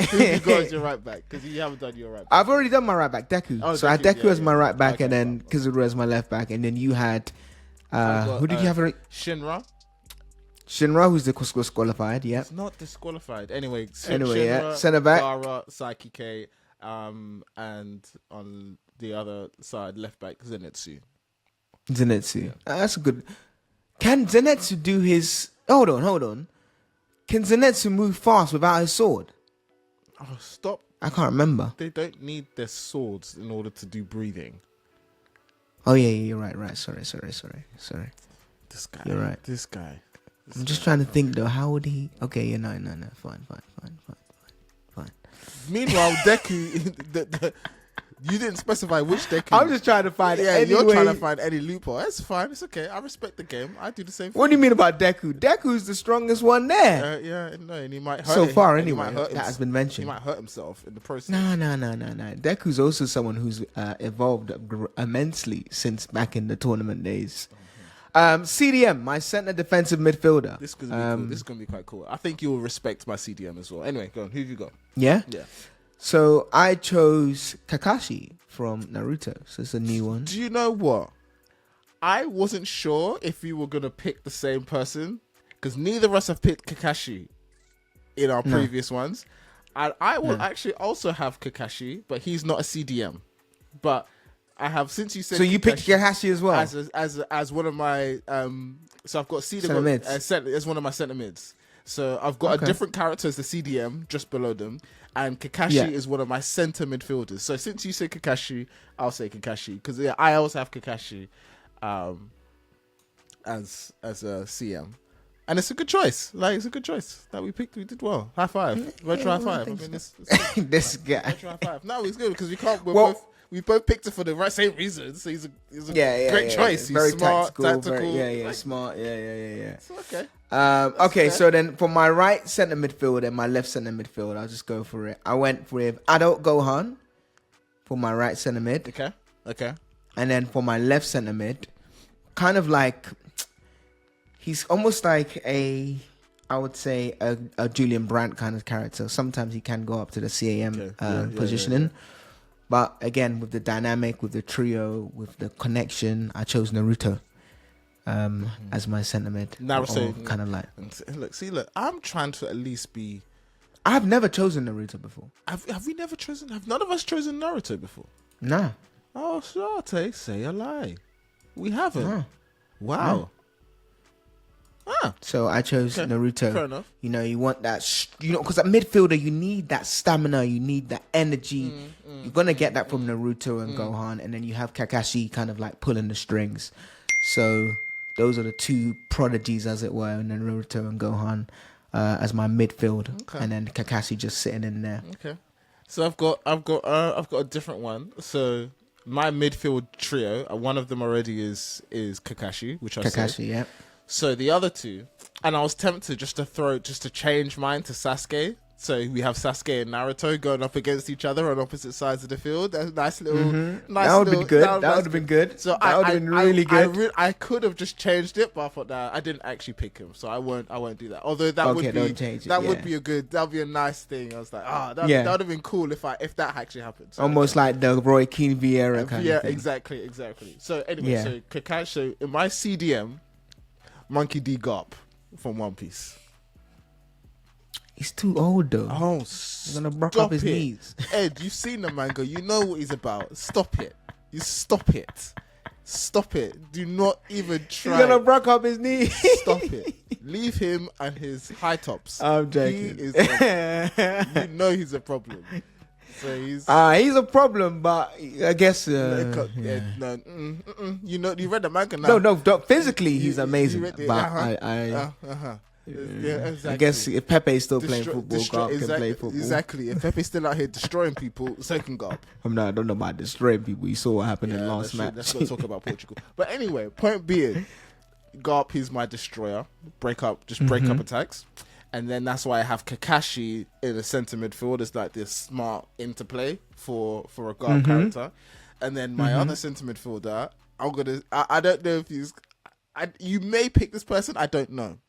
who you got as your right back? Because you haven't done your right back. I've already done my right back, Deku. Oh, So I had Deku yeah, as my right back, Okay, and then Kizaru as my left back, and then you had who did you have? Shinra. Shinra, who's disqualified. Yeah. It's not disqualified. Anyway, Shinra, centre back. Gara, Psyche K, and on the other side, left back, Zenitsu. Zenitsu. That's a good. Can Zenitsu do his? Hold on. Can Zenitsu move fast without his sword? Oh, stop. I can't remember. They don't need their swords in order to do breathing. Oh yeah, you're right. Sorry. This guy. You're right. This guy. I'm just trying to think though. How would he? Okay, yeah, no. Fine. Meanwhile, Deku, you didn't specify which Deku. I'm just trying to find. Yeah, any you're way. trying to find any loophole. That's fine. It's okay. I respect the game. I do the same thing. What do you mean about Deku? Deku's the strongest one there. Yeah, no, and he might hurt So him, far, and he anyway, might hurt that has himself. been mentioned. He might hurt himself in the process. No. Deku's also someone who's evolved immensely since back in the tournament days. CDM, my center defensive midfielder. This is gonna be cool. This is gonna be quite cool. I think you'll respect my CDM as well. Anyway, go on. Who have you got? Yeah? Yeah. So I chose Kakashi from Naruto. So it's a new one. Do you know what? I wasn't sure if you were gonna pick the same person because neither of us have picked Kakashi in our previous ones. And I will actually also have Kakashi, but he's not a CDM. But I have, since you said So you picked Kakashi as well? as one of my so I've got Center mids. as one of my center mids. So I've got a different character as the CDM just below them, and Kakashi is one of my center midfielders. So since you say Kakashi, I'll say Kakashi because I also have Kakashi as a CM, and it's a good choice. Like, it's a good choice that we picked. We did well. High five, retro high five. I mean, it's This guy. retro high five. No, it's good because we can't. Well, We both picked it for the same reasons. So he's a Yeah, great choice. He's very smart, tactical. Very, smart. Yeah. It's okay. Okay, fair. so then for my right center midfield and my left center midfield, I'll just go for it. I went with Adult Gohan for my right center mid. Okay. And then for my left center mid, kind of like, he's almost like I would say a Julian Brandt kind of character. Sometimes he can go up to the CAM positioning. Yeah. But again, with the dynamic, with the trio, with the connection, I chose Naruto as my center mid. Naruto, kind of like. Look. I'm trying to at least be. I've never chosen Naruto before. Have we never chosen? Have none of us chosen Naruto before? Nah. Oh, sure. Say a lie. We haven't. Nah. Wow. Ah, So I chose okay. Naruto. Fair enough. You know, you want that, because at midfielder, you need that stamina, you need that energy. You're going to get that from Naruto and Gohan. And then you have Kakashi kind of like pulling the strings. So those are the two prodigies, as it were, Naruto and Gohan as my midfield. Okay. And then Kakashi just sitting in there. Okay. So I've got a different one. So my midfield trio, one of them already is Kakashi, which I said. Kakashi, yeah. So the other two, and I was tempted just to change mine to Sasuke. So we have Sasuke and Naruto going up against each other on opposite sides of the field. That's a nice little, nice. That would have been good. That nice would have been good. So that would have been really good. I could have just changed it, but I thought that I didn't actually pick him, so I won't do that. Although that would be a nice thing. I was like, that would have been cool if that actually happened. So, almost like the Roy Keane Vieira kind of thing. exactly. So anyway, so Kakashi. So in my CDM, Monkey D. Garp from One Piece. He's too old though. Oh, he's gonna broke up his knees. Ed, you've seen the manga. You know what he's about. Stop it. You stop it. Stop it. Do not even try. He's gonna broke up his knees. Stop it. Leave him and his high tops. I'm joking. You know he's a problem. So he's a problem, but I guess you know, you read the manga now. No, physically he's amazing, but exactly. I guess if Pepe's still playing football, Garp can play football. Exactly. If Pepe's still out here destroying people, so can Garp. I don't know about destroying people. You saw what happened in last match. Let's not talk about Portugal. But anyway, point being, Garp is my destroyer. Break up attacks. And then that's why I have Kakashi in the centre midfield as like this smart interplay for a Garp character. And then my other centre midfielder, I don't know if you may pick this person, I don't know.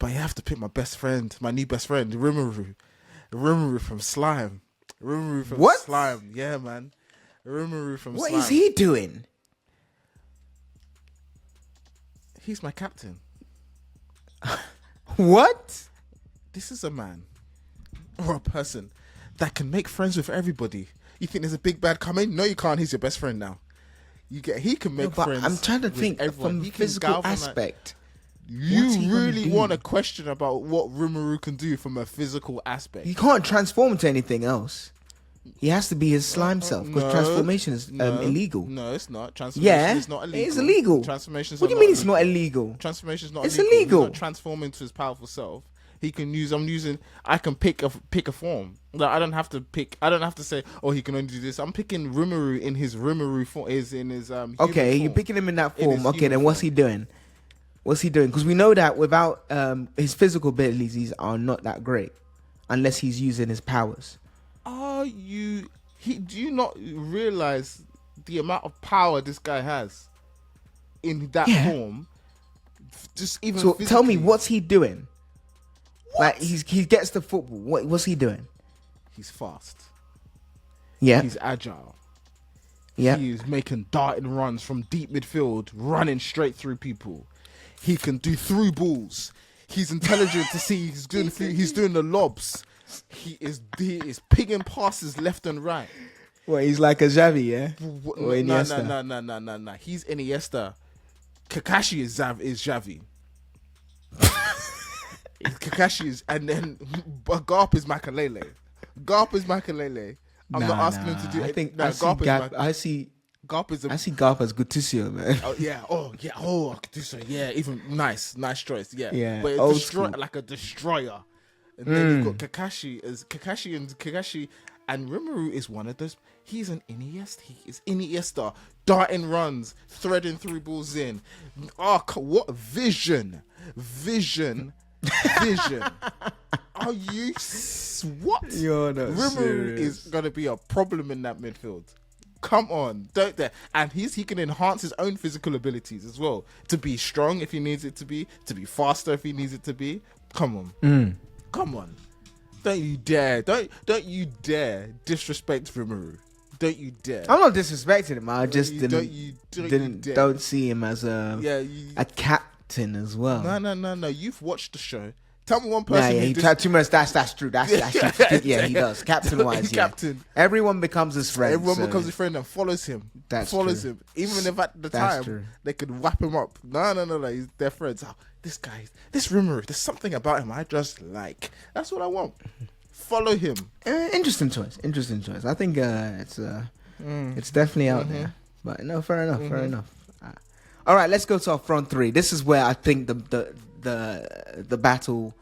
But you have to pick my new best friend, Rimuru. Rimuru from Slime. Rimuru from Slime. Yeah, man. Rimuru from Slime. What is he doing? He's my captain. What? This is a man or a person that can make friends with everybody. You think there's a big bad coming? No, you can't. He's your best friend now. He can make friends. I'm trying to think from the physical aspect. You really want a question about what Rimuru can do from a physical aspect? He can't transform into anything else. He has to be his slime self because transformation is illegal. No, it's not. Transformation is not illegal. It's illegal. Transformation's what do you mean it's not illegal? Transformation is not it's illegal. illegal. He's not transforming to his powerful self. He can use. I can pick a form. Like, I don't have to say, oh, he can only do this. I'm picking Rimuru in his Rimuru form. Okay, you're picking him in that form. Okay, then what's he doing? What's he doing? Because we know that without his physical abilities are not that great, unless he's using his powers. Do you not realize the amount of power this guy has in that form? Just even so, physically. Tell me, what's he doing? Like he gets the football. What's he doing? He's fast. Yeah. He's agile. Yeah. He's making darting runs from deep midfield, running straight through people. He can do through balls. He's intelligent to see. He's doing the lobs. He is pinging passes left and right. Well, he's like a Xavi, yeah? No. He's Iniesta. Kakashi is Xavi. Kakashi is, and then Garp is Makalele. I'm not asking him to do. I think Garp I see Garp as Gutisio, man. Oh yeah. Gutisio. Yeah, even nice choice. Yeah. Yeah. But a destroyer. And then you've got Kakashi and Rimuru is one of those. He's an Iniesta. He is Iniesta, darting runs, threading through balls in. Oh, what vision! Are you what? You're not Rimuru serious. is gonna be a problem in that midfield. Come on, don't there. And he can enhance his own physical abilities as well. To be strong if he needs it to be faster if he needs it to be. Come on. Come on. Don't you dare disrespect Rimuru. Don't you dare. I'm not disrespecting him. I just don't see him as a captain as well. No. You've watched the show. Tell me one Nah, person. yeah, he tried too much. That's true. That's true. Yeah, he does. Captain wise, yeah. Captain. Everyone becomes his friend. Everyone so becomes his friend and follows him. That's follows true. him, even if at the That's time true. they could whap him up. No. He's their friends. Oh, this guy, this rumor, there's something about him I just like. That's what I want. Follow him. Interesting choice. I think it's definitely out there. But no, fair enough. All right, let's go to our front three. This is where I think the battle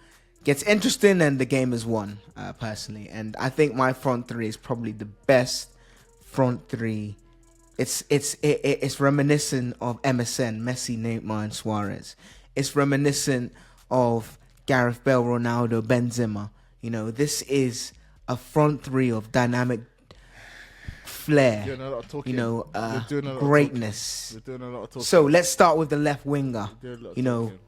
gets interesting and the game is won, personally. And I think my front three is probably the best front three. It's reminiscent of MSN, Messi, Neymar, and Suarez. It's reminiscent of Gareth Bale, Ronaldo, Benzema. You know, this is a front three of dynamic flair. Doing a lot of talking. You know, We're doing a lot of greatness. talking. We're doing a lot of talking. So let's start with the left winger. We're doing a lot of You know, talking.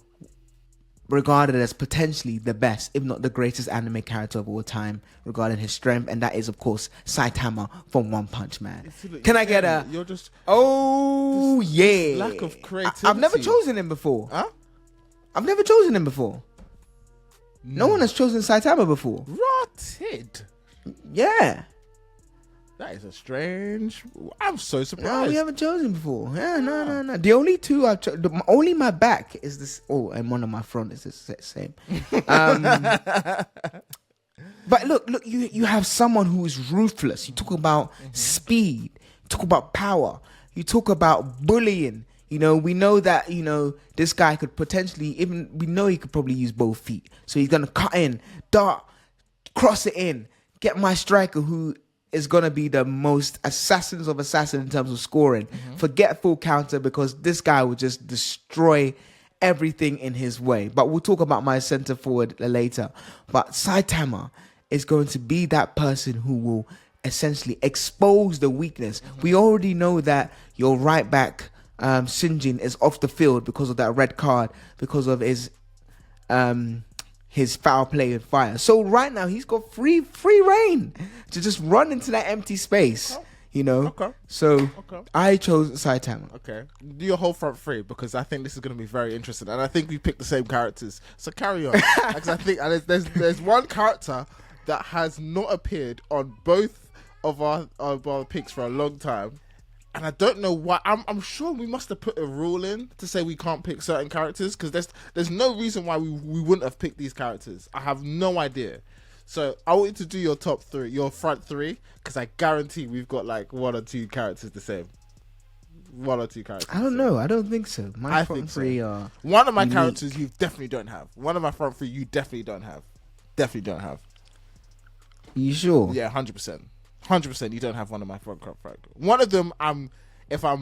regarded as potentially the best, if not the greatest anime character of all time regarding his strength, and that is, of course, Saitama from One Punch Man. Can I get a... You're just... Oh, yeah. lack of creativity. I've never chosen him before. Huh? I've never chosen him before. No one has chosen Saitama before. Rotted. Yeah. That is a strange... I'm so surprised. No, we haven't chosen before. Yeah, no. The only two I've chosen... Only my back is this... Oh, and one of my front is the same. But look, you have someone who is ruthless. You talk about speed. You talk about power. You talk about bullying. You know, we know that, you know, this guy could potentially, we know he could probably use both feet. So he's going to cut in, dart, cross it in, get my striker who is going to be the most assassins of assassins in terms of scoring. Forget full counter because this guy will just destroy everything in his way. But we'll talk about my center forward later. But Saitama is going to be that person who will essentially expose the weakness. We already know that your right back, Shinjin, is off the field because of that red card, because of his foul play and fire. So right now he's got free reign to just run into that empty space. You know. Okay. So I chose Saitama. Okay. Do your whole front three because I think this is going to be very interesting, and I think we picked the same characters. So carry on. Because I think there's one character that has not appeared on both of our picks for a long time. And I don't know why. I'm sure we must have put a rule in to say we can't pick certain characters because there's no reason why we wouldn't have picked these characters. I have no idea. So I want you to do your top three, your front three, because I guarantee we've got like one or two characters the same. One or two characters. I don't know. I don't think so. My front three are one of my unique. characters you definitely don't have. One of my front three you definitely don't have. Definitely don't have. You sure? Yeah, 100%. 100%. You don't have one of my front. One of them, if I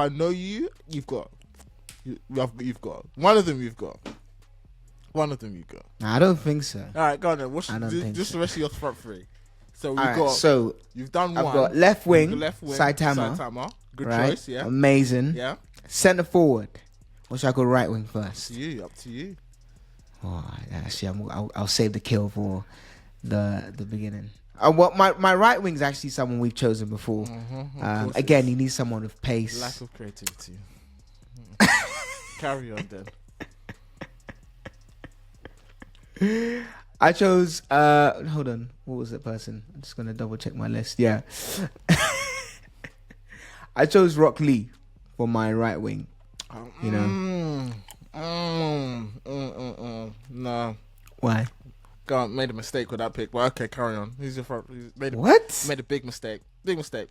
know you, you've got. You've got. One of them you've got. One of them you got. I don't think so. All right, go on then. Just the rest of your front three. So we've got. So you've done one. I've got left wing, Saitama. Good choice. Yeah. Amazing. Yeah. Center forward. Or should I go right wing first? Up to you. Oh, actually, I'll save the kill for the beginning. Well, my right wing is actually someone we've chosen before. Again, you need someone with pace. Lack of creativity. Carry on then. I chose hold on, what was that person? I'm just gonna double check my list. Yeah. I chose Rock Lee for my right wing. You know. No. Why? God, made a mistake with that pick. But okay, carry on. Who's your front? Made a big mistake. Big mistake.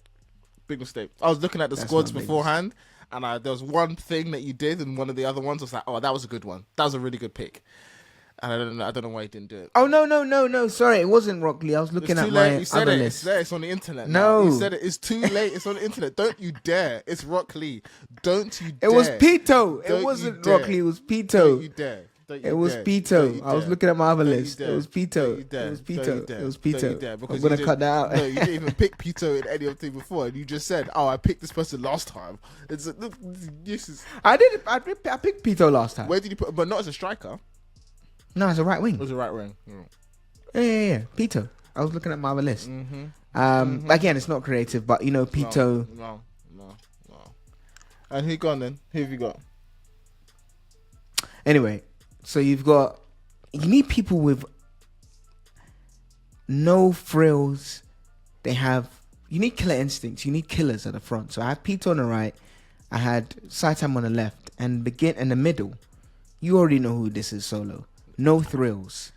I was looking at the squads beforehand, and there was one thing that you did, and one of the other ones was like, oh, that was a good one. That was a really good pick. And I don't know why you didn't do it. Oh no! Sorry, it wasn't Rock Lee. I was looking at my other list. It's there. It's on the internet. No, you said it. It's too late. It's on the internet. Don't you dare! It's Rock Lee. Don't you dare! It was Pito. It wasn't Rock Lee. It was Pito. Don't you dare! It was Pito. I was looking at my other list. It was Pito. It was Pito. I'm gonna cut that out. No, you didn't even pick Pito in any of the thing before, and you just said, "Oh, I picked this person last time." It's look, this is. I did. I picked Pito last time. Where did you put? But not as a striker. No, it's a right wing. It was a right wing. Yeah. Pito. I was looking at my other list. Again, it's not creative, but you know, Pito. No. And who gone then? Who have you got? Anyway, so you've got you need people with no frills. You need killer instincts. You need killers at the front. So I have Pete on the right. I had Saitama on the left, and in the middle. You already know who this is, Solo. No thrills.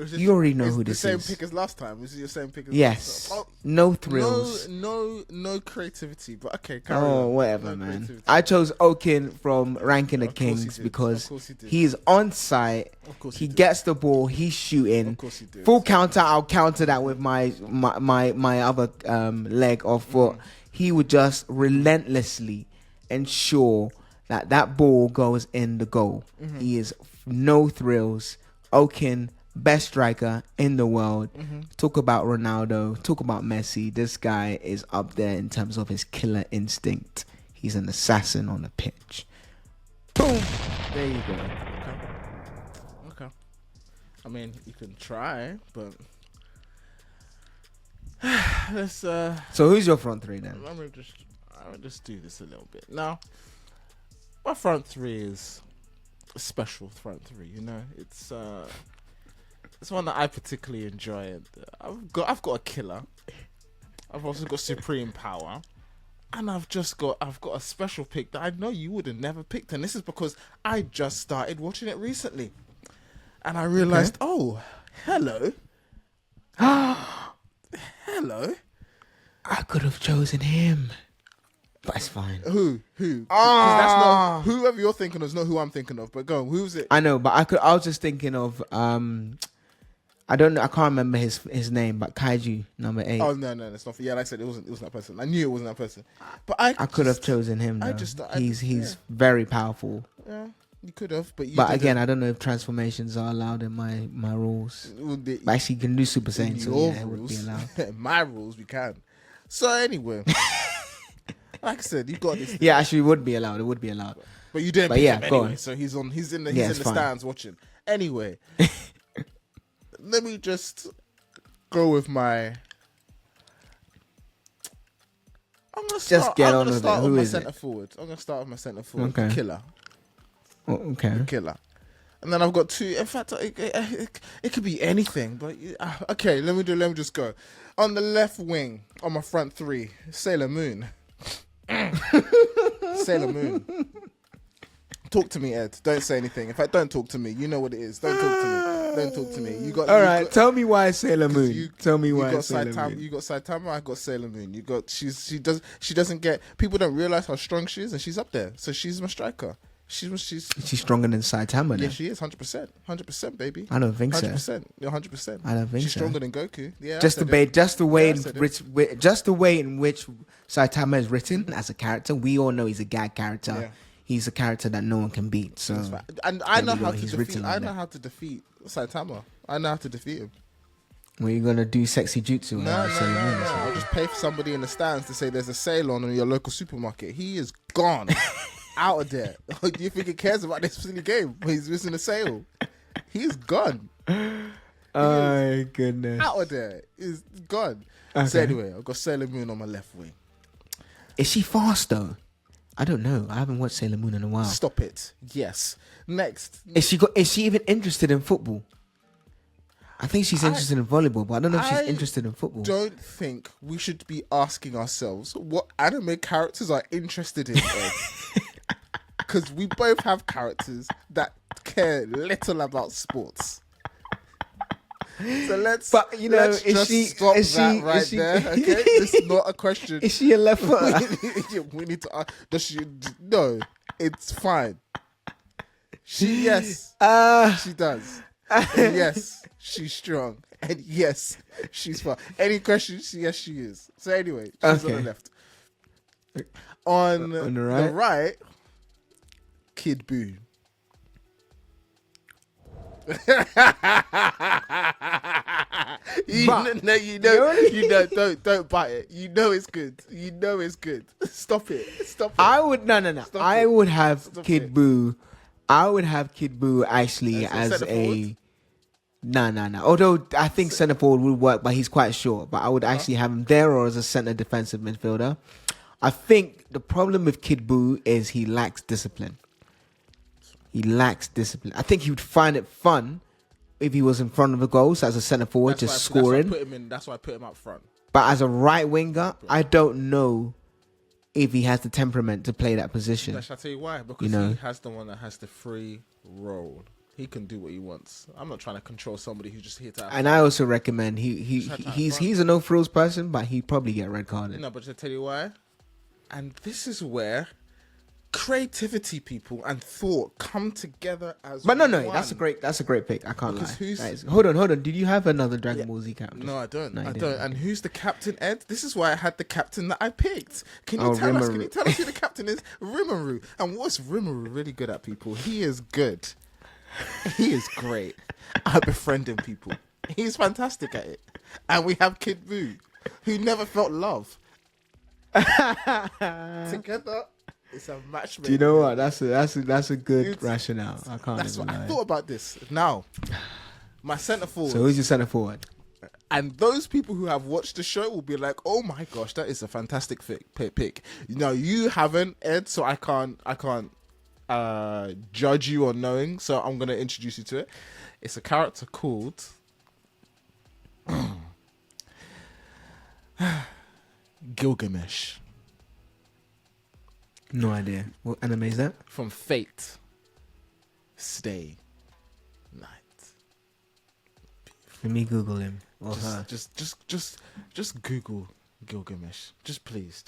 You already know who this is. The same pick as last time. Is it your same pick as yes. last time? Oh, no thrills. No creativity. But okay, whatever, man. Creativity. I chose Okin from Ranking of Kings because he is on site. He gets the ball. He's shooting. Of course he did. Full counter. I'll counter that with my other leg or foot. He would just relentlessly ensure that ball goes in the goal. He is no thrills. Okin, best striker in the world. Talk about Ronaldo. Talk about Messi. This guy is up there in terms of his killer instinct. He's an assassin on the pitch. Boom. There you go. Okay. I mean, you can try, but let's. So who's your front three then? I'm gonna just do this a little bit now. My front three is a special front three. You know, it's one that I particularly enjoy. I've got a killer. I've also got supreme power, and I've got a special pick that I know you would have never picked, and this is because I just started watching it recently, and I realized, oh, hello, hello, I could have chosen him. But it's fine. Who? Because that's not whoever you're thinking of is not who I'm thinking of. But go on, who's it? I know, but I was just thinking of I don't know. I can't remember his name, but Kaiju number 8. Oh no, it's not. Yeah, like I said, it wasn't that person. I knew it wasn't that person. But I could have chosen him. Though. He's very powerful. Yeah, you could have, but again, I don't know if transformations are allowed in my rules. But actually, you can do Super Saiyan, so yeah, it would be allowed. My rules, we can. So anyway. Like I said, you got this thing. Yeah, actually, it would be allowed. It would be allowed. But you didn't pick him anyway, so he's in the stands watching. Anyway, let me just go with my. I'm gonna start. Get on with it. Who is it? I'm gonna start with my centre forward. Okay. Killer. Oh, okay. The killer. And then I've got two. In fact, it could be anything. But okay, let me just go. On the left wing, on my front three, Sailor Moon. Sailor Moon. Talk to me, Ed. Don't say anything. In fact, don't talk to me. You know what it is. Don't talk to me. You got. All right. Tell me why Sailor Moon. Tell me why Sailor Moon. You got Saitama. I got Sailor Moon. You got. She doesn't get. People don't realize how strong she is, and she's up there. So she's my striker. She's stronger than Saitama. Yeah, she is 100%, baby. I don't think 100%, so. 100%. I don't think she's so. stronger than Goku. Yeah, just the way in which Saitama is written as a character, we all know he's a gag character. Yeah. He's a character that no one can beat. So, and I know how to defeat. I know how to defeat Saitama. I know how to defeat him. Were you gonna do sexy jutsu? No. I'll just pay for somebody in the stands to say there's a sale on in your local supermarket. He is gone. Out of there. Do you think he cares about this silly game? He's missing a sale. He's gone. Oh goodness. Out of there. He's gone. Okay. So anyway, I've got Sailor Moon on my left wing. Is she fast though? I don't know. I haven't watched Sailor Moon in a while. Stop it. Yes. Next. Is she even interested in football? I think she's interested in volleyball, but I don't know if she's interested in football. I don't think we should be asking ourselves what anime characters are interested in. Because we both have characters that care little about sports. So let's. But you know, is she? Stop that right there. Okay, this is not a question. Is she a left footer? We need to. Does she? No, it's fine. She she does. And yes, she's strong. And yes, she's fine. Any questions? Yes, she is. So anyway, she's on the left. On the right, Kid Buu. Don't bite it. You know it's good. Stop it. I would no. I would have Kid Buu. I would have Kid Buu actually as a no. Although I think centre forward would work, but he's quite short. But I would actually have him there or as a centre defensive midfielder. I think the problem with Kid Buu is he lacks discipline. I think he would find it fun if he was in front of the goal, so as a centre forward, just scoring. That's why I put him up front. But as a right winger, I don't know if he has the temperament to play that position. Shall I tell you why? Because he has the one that has the free role. He can do what he wants. I'm not trying to control somebody who's just here to have And fun. I also recommend he's a no frills person, but he'd probably get red carded. No, but to tell you why. And this is where creativity, people, and thought come together as. But no, one. that's a great pick. I can't Because lie. Hold on. Did you have another Dragon Ball Z captain? No, I don't. No, I don't. And who's the captain, Ed? This is why I had the captain that I picked. Can you tell us who the captain is? Rimuru. And what's Rimuru really good at, people? He is good. He is great at befriending people. He's fantastic at it. And we have Kid Buu, who never felt love. Together, it's a match. Do you know what? That's a good rationale. I can't. That's what I thought about this. Now, my centre forward. So who's your centre forward? And those people who have watched the show will be like, "Oh my gosh, that is a fantastic pick." You know, you haven't, Ed, so I can't judge you on knowing. So I'm gonna introduce you to it. It's a character called Gilgamesh. No idea. What anime is that? From Fate. Stay Night. Let me Google him. Or her. Just Google Gilgamesh. Just please.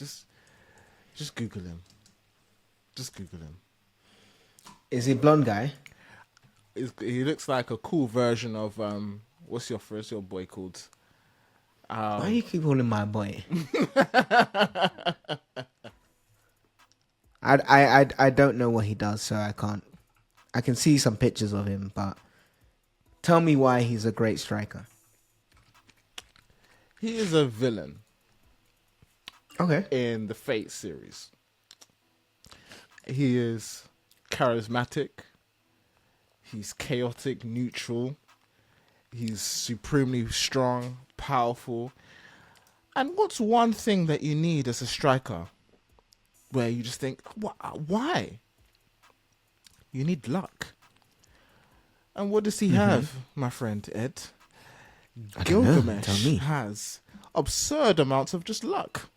Just Google him. Just Google him. Is he a blonde guy? He looks like a cool version of what's your boy called? Why do you keep calling my boy? I don't know what he does, so I can't. I can see some pictures of him, but tell me why he's a great striker. He is a villain. Okay. In the Fate series. He is charismatic. He's chaotic, neutral. He's supremely strong, powerful. And what's one thing that you need as a striker where you just think, why? You need luck. And what does he have, my friend Ed? Gilgamesh has absurd amounts of just luck.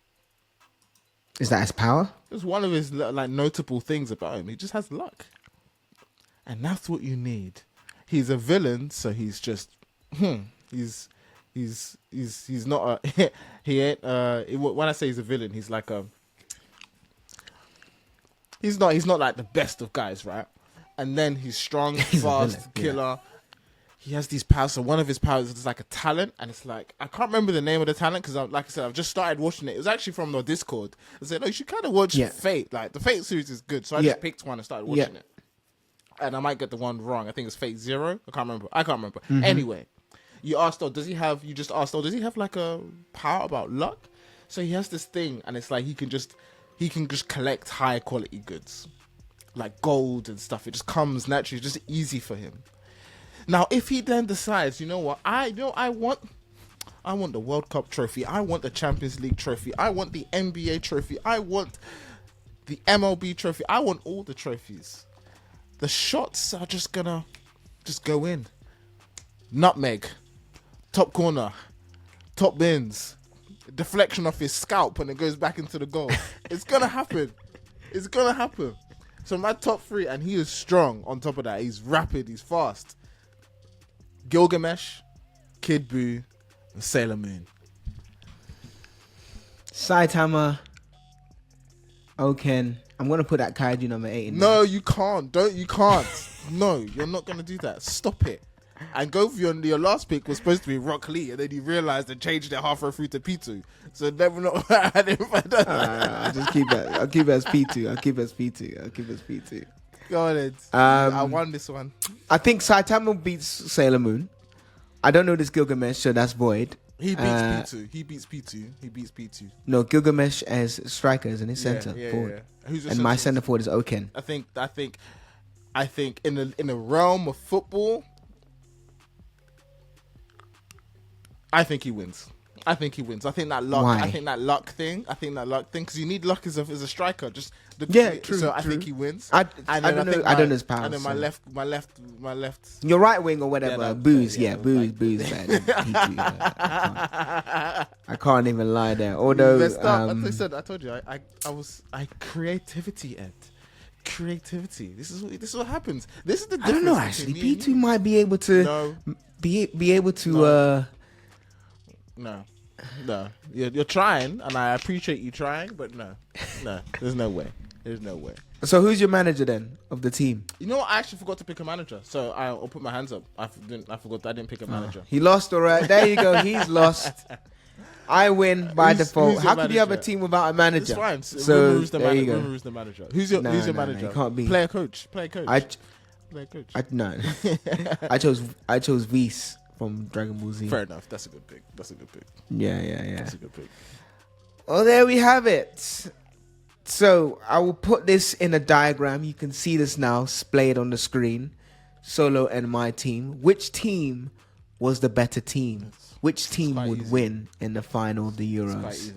Is that his power? It's one of his notable things about him. He just has luck. And that's what you need. He's a villain, so he's just he's not a he ain't when I say he's a villain, he's like a he's not like the best of guys, right? And then he's strong, fast, killer. Yeah. He has these powers. So one of his powers is like a talent, and it's like I can't remember the name of the talent because, like I said, I've just started watching it. It was actually from the Discord. I said, "No, you should kind of watch Fate. Like the Fate series is good." So I just picked one and started watching it. And I might get the one wrong. I think it's Fate Zero. I can't remember. Mm-hmm. Anyway, you asked, does he have like a power about luck? So he has this thing, and it's like he can just collect high quality goods, like gold and stuff. It just comes naturally, it's just easy for him. Now, if he then decides, you know what, I want the World Cup trophy, I want the Champions League trophy, I want the NBA trophy, I want the MLB trophy, I want all the trophies. The shots are just gonna go in. Nutmeg, top corner, top bins, deflection off his scalp and it goes back into the goal. It's gonna happen. It's gonna happen. So my top three, and he is strong on top of that. He's rapid, he's fast. Gilgamesh, Kid Buu, and Sailor Moon. Saitama, Oken. I'm gonna put that kaiju number 8 in. No, you can't. You can't. No, you're not gonna do that. Stop it. And go for your last pick was supposed to be Rock Lee, and then you realized and changed it halfway through to P2. So never know. I'll just keep it. I'll keep it as P2. I'll keep it as P2. Go on, Ed. I won this one. I think Saitama beats Sailor Moon. I don't know this Gilgamesh, so that's void. He beats P2. No, Gilgamesh as striker is in his center forward. Yeah. Who's and my center forward is Oken. I think in the realm of football, I think he wins. I think he wins. I think that luck. Why? I think that luck thing. Because you need luck as a striker. True. So I think he wins. I don't know. I don't know his power. And then my left. Your right wing or whatever. Yeah, booze. yeah, Booze. Man. I can't even lie there. Although, As I said, I told you, I creativity, Ed. Creativity. This is what happens. This is the difference. I don't know. Actually, P2 might be able to be able to. No. You're trying, and I appreciate you trying, but no. There's no way. So who's your manager then of the team? You know what? I actually forgot to pick a manager, so I'll put my hands up. I forgot that I didn't pick a manager. He lost, all right. There you go. He's lost. I win by default. Who's How your could you have a manager? team without a manager? It's fine. So Rumour's the there you manager. go. Rumour's the manager. Who's your manager? It can't be. Player coach. I no. I chose Whis from Dragon Ball Z. Fair enough. That's a good pick. Yeah. That's a good pick. Well, there we have it. So I will put this in a diagram. You can see this now displayed on the screen. Solo and my team. Which team was the better team? Which team would win in the final of the Euros?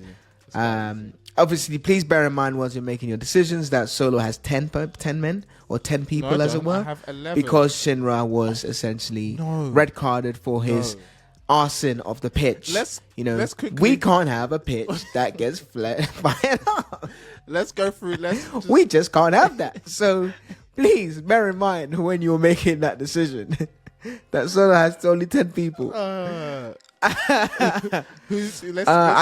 Obviously, please bear in mind whilst you're making your decisions that Solo has 10 men or 10 people, No, as it were. I have 11. Because Shinra was essentially red carded for his arson of the pitch. Let's quickly, we can't have a pitch that gets fired up. Let's go through. We just can't have that. So please bear in mind when you're making that decision that Solo has only 10 people. I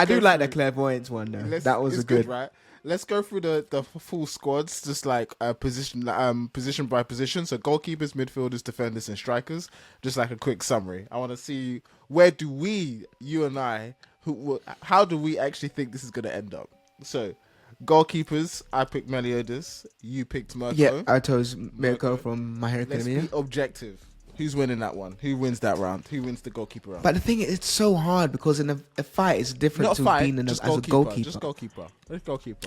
do like the clairvoyance one though. That was a good, right? Let's go through the full squads, just like position by position. So goalkeepers, midfielders, defenders, and strikers. Just like a quick summary. I want to see where do you and I, how do we actually think this is going to end up? So goalkeepers, I picked Meliodas. You picked Mirko. Yeah, I chose Mirko from My Hero Academia. Let's be objective. Who's winning that one? Who wins that round? Who wins the goalkeeper round? But the thing is, it's so hard because in a fight, it's different to being as a goalkeeper. Just goalkeeper.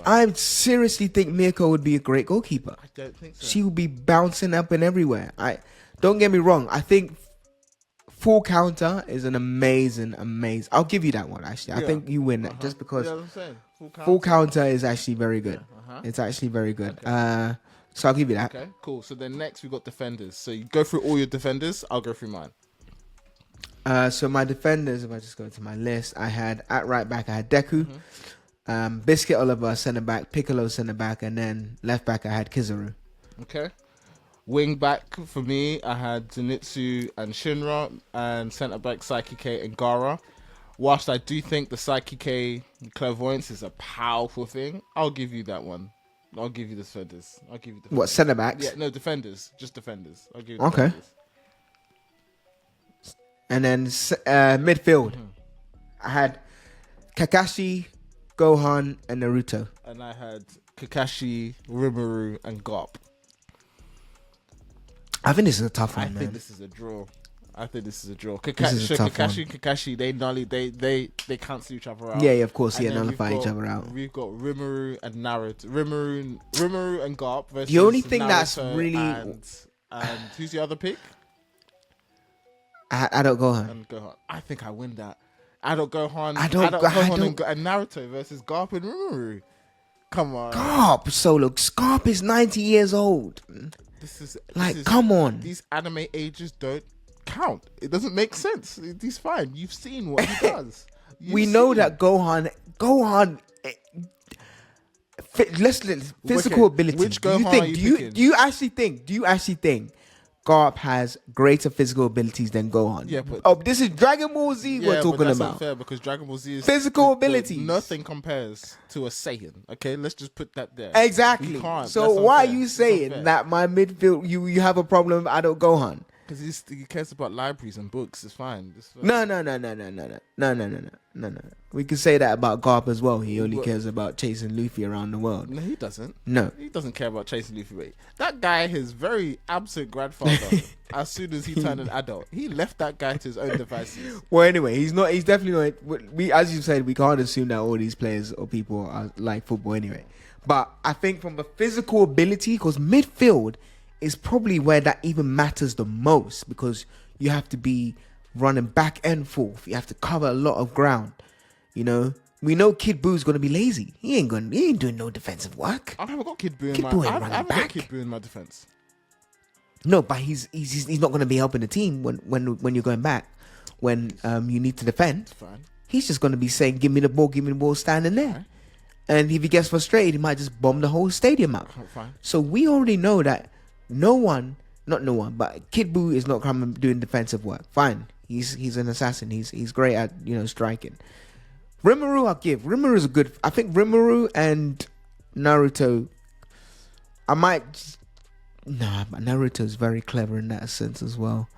I seriously think Mirko would be a great goalkeeper. I don't think so. She would be bouncing up and everywhere. Don't get me wrong. I think full counter is an amazing. I'll give you that one, actually. I think you win that just because I'm saying. Full counter is actually very good. Yeah, It's actually very good. Okay. So I'll give you that. Okay, cool. So then next we've got defenders. So you go through all your defenders. I'll go through mine. So my defenders, if I just go to my list, I had at right back, I had Deku, Biscuit Oliver, centre back, Piccolo, centre back, and then left back, I had Kizaru. Okay. Wing back for me, I had Zenitsu and Shinra, and centre back Psyche and Gara. Whilst I do think the Psyche clairvoyance is a powerful thing, I'll give you that one. I'll give you the defenders. What, centre backs? Yeah, no, defenders. Just defenders. I'll give you okay. Defenders. And then midfield, I had Kakashi, Gohan, and Naruto. And I had Kakashi, Rimuru, and Garp. I think this is a tough one, man. I think this is a draw. This is a Kakashi and Kakashi, they cancel each other out. Yeah, of course, And then nullify we've each got- other out. We've got Rimuru and Naruto. Rimuru and Garp versus The only thing Naruto that's really- and who's the other pick? Adult Gohan. And Gohan. I think I win that. Adult Gohan. Adult Gohan and Naruto versus Garp and Rimuru. Come on. Garp, Solo. Garp is 90 years old. Come on. These anime ages don't count. It doesn't make sense. He's fine. You've seen what he does. We know that Gohan, physical ability. Which Gohan do you actually think Garp has greater physical abilities than Gohan? Yeah, but this is Dragon Ball Z we're talking but that's about. Not fair because Dragon Ball Z is physical abilities. Nothing compares to a Saiyan. Okay, let's just put that there. Exactly. So why are you saying that my midfield you have a problem with Adult Gohan? Because he cares about libraries and books. It's fine. No. We could say that about Garp as well. He only cares about chasing Luffy around the world. No, he doesn't. No. He doesn't care about chasing Luffy. Wait. That guy, his very absent grandfather, as soon as he turned an adult, he left that guy to his own devices. Well, anyway, he's definitely not. As you said, we can't assume that all these players or people are like football anyway. But I think from a physical ability, because midfield is probably where that even matters the most, because you have to be running back and forth. You have to cover a lot of ground. You know, we know Kid Boo's gonna be lazy. He ain't doing no defensive work. I haven't got Kid Boo in Kid my. Boo ain't I running haven't got back. Kid Boo in my defense. No, but he's not gonna be helping the team when you're going back. When you need to defend, Fine. he's just gonna be saying, "Give me the ball, standing there." Fine. And if he gets frustrated, he might just bomb the whole stadium out. Fine. So we already know that not no one, but Kid Boo is not coming doing defensive work. Fine, he's an assassin. He's great at striking. Rimuru, I'll give. Rimuru is a good. I think Rimuru and Naruto. I might. Nah, but Naruto's very clever in that sense as well.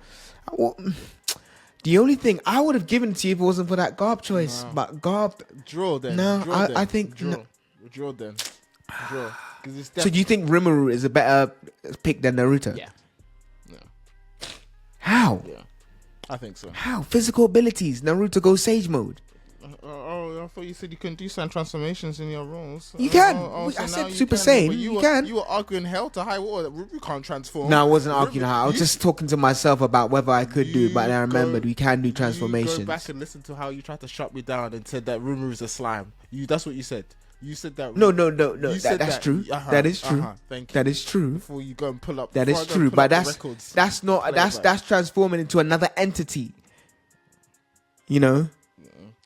The only thing I would have given it to you if it wasn't for that Garb choice, but Garb. Draw then. No, Draw then. I think. Draw. No. Draw then. Draw. So do you think Rimuru is a better pick than Naruto? Yeah. How? Yeah. I think so. How? Physical abilities. Naruto goes Sage mode. I thought you said you couldn't do some transformations in your roles. You can. So I now said you Super can, Saiyan. but You can. You were arguing hell to high water that Ruby can't transform. No, I wasn't arguing. I was you- just talking to myself about whether I could do it, but then I remembered we can do You transformations. go back and listen to how you tried to shut me down and said that Rumor is a slime. That's what you said. You said that. No. You said That's true. That is true. Thank you. That is true. Before you go and pull up. That before is I go and true. pull But up the that's records, that's not play it that's back. that's transforming into another entity. You know,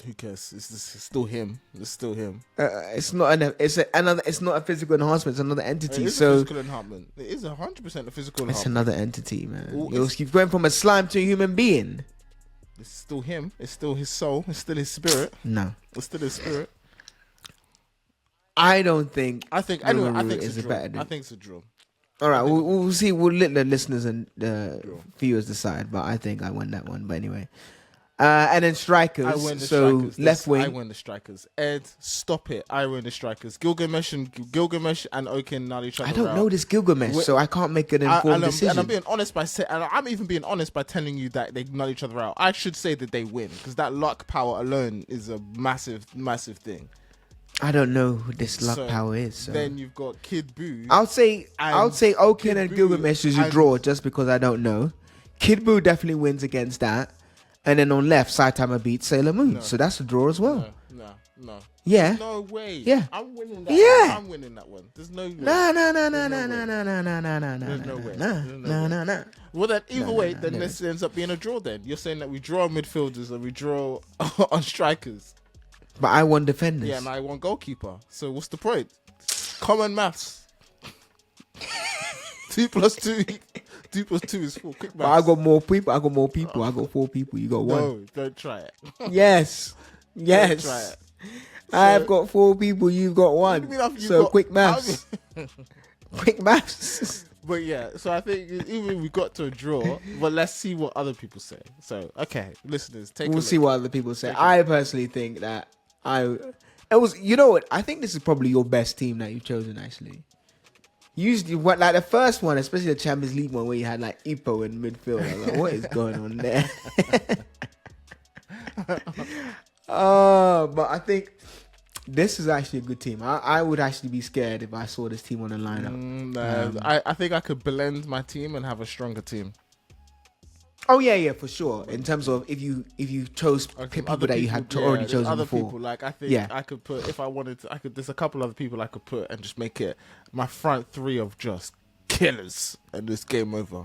Who cares? It's still him. It's still him. it's not another. It's not a physical enhancement. It's another It entity. is a So physical enhancement. It is 100% a physical it's enhancement. another entity, man. Well, You're going from a slime to a human being. It's still him. It's still his soul. It's still his spirit. No, It's still his spirit. I don't think. I think. Anyway, I Rimuru think is it's a a draw. better than- I think it's a draw. All right, we'll see. We'll let the listeners and viewers decide. But I think I won that one. But anyway, and then strikers. I win the so strikers. left wing. I win the strikers. Ed, stop it. I win the strikers. Gilgamesh and Oaken now each other I don't out. know this Gilgamesh, so I can't make an informed decision. And I'm being honest I'm even being honest by telling you that they null each other out. I should say that they win because that luck power alone is a massive, massive thing. I don't know who this luck So power is. So. Then you've got Kid Boo. I'll say Oaken Kid and Boo Gilgamesh is a and- draw just because I don't know. Kid Boo definitely wins against that. And then on left, Saitama beats Sailor Moon. No. So that's a draw as well. No. Yeah. There's no way. Yeah. I'm winning that Yeah. one. I'm winning that one. There's no way. No. There's no way. No. Well, then either way, no, then no. this ends up being a draw. Then you're saying that we draw on midfielders and we draw on strikers. But I won defenders. Yeah, and I want goalkeeper. So what's the point? Common maths. 2 plus 2. 2 plus 2 is 4. Quick maths. But I got more people. I got 4 people. You got one. No, don't try it. Yes. Don't try it. I've got 4 people. You've got What do one. you mean So got- quick maths. Quick maths. But yeah, so I think even we got to a draw, but let's see what other people say. So, okay, listeners, take a We'll look. see what other people say. Take a I personally think that it was. You know what? I think this is probably your best team that you've chosen. Actually, usually what like the first one, especially the Champions League one, where you had like Ipo in midfield. I was like, what is going on there? But I think this is actually a good team. I would actually be scared if I saw this team on the lineup. I think I could blend my team and have a stronger team. Oh yeah, for sure. In terms of if you chose people that you had already there's chosen other before. people, like I think I could put, if I wanted to, I could. There's a couple other people I could put and just make it my front three of just killers, and this game over.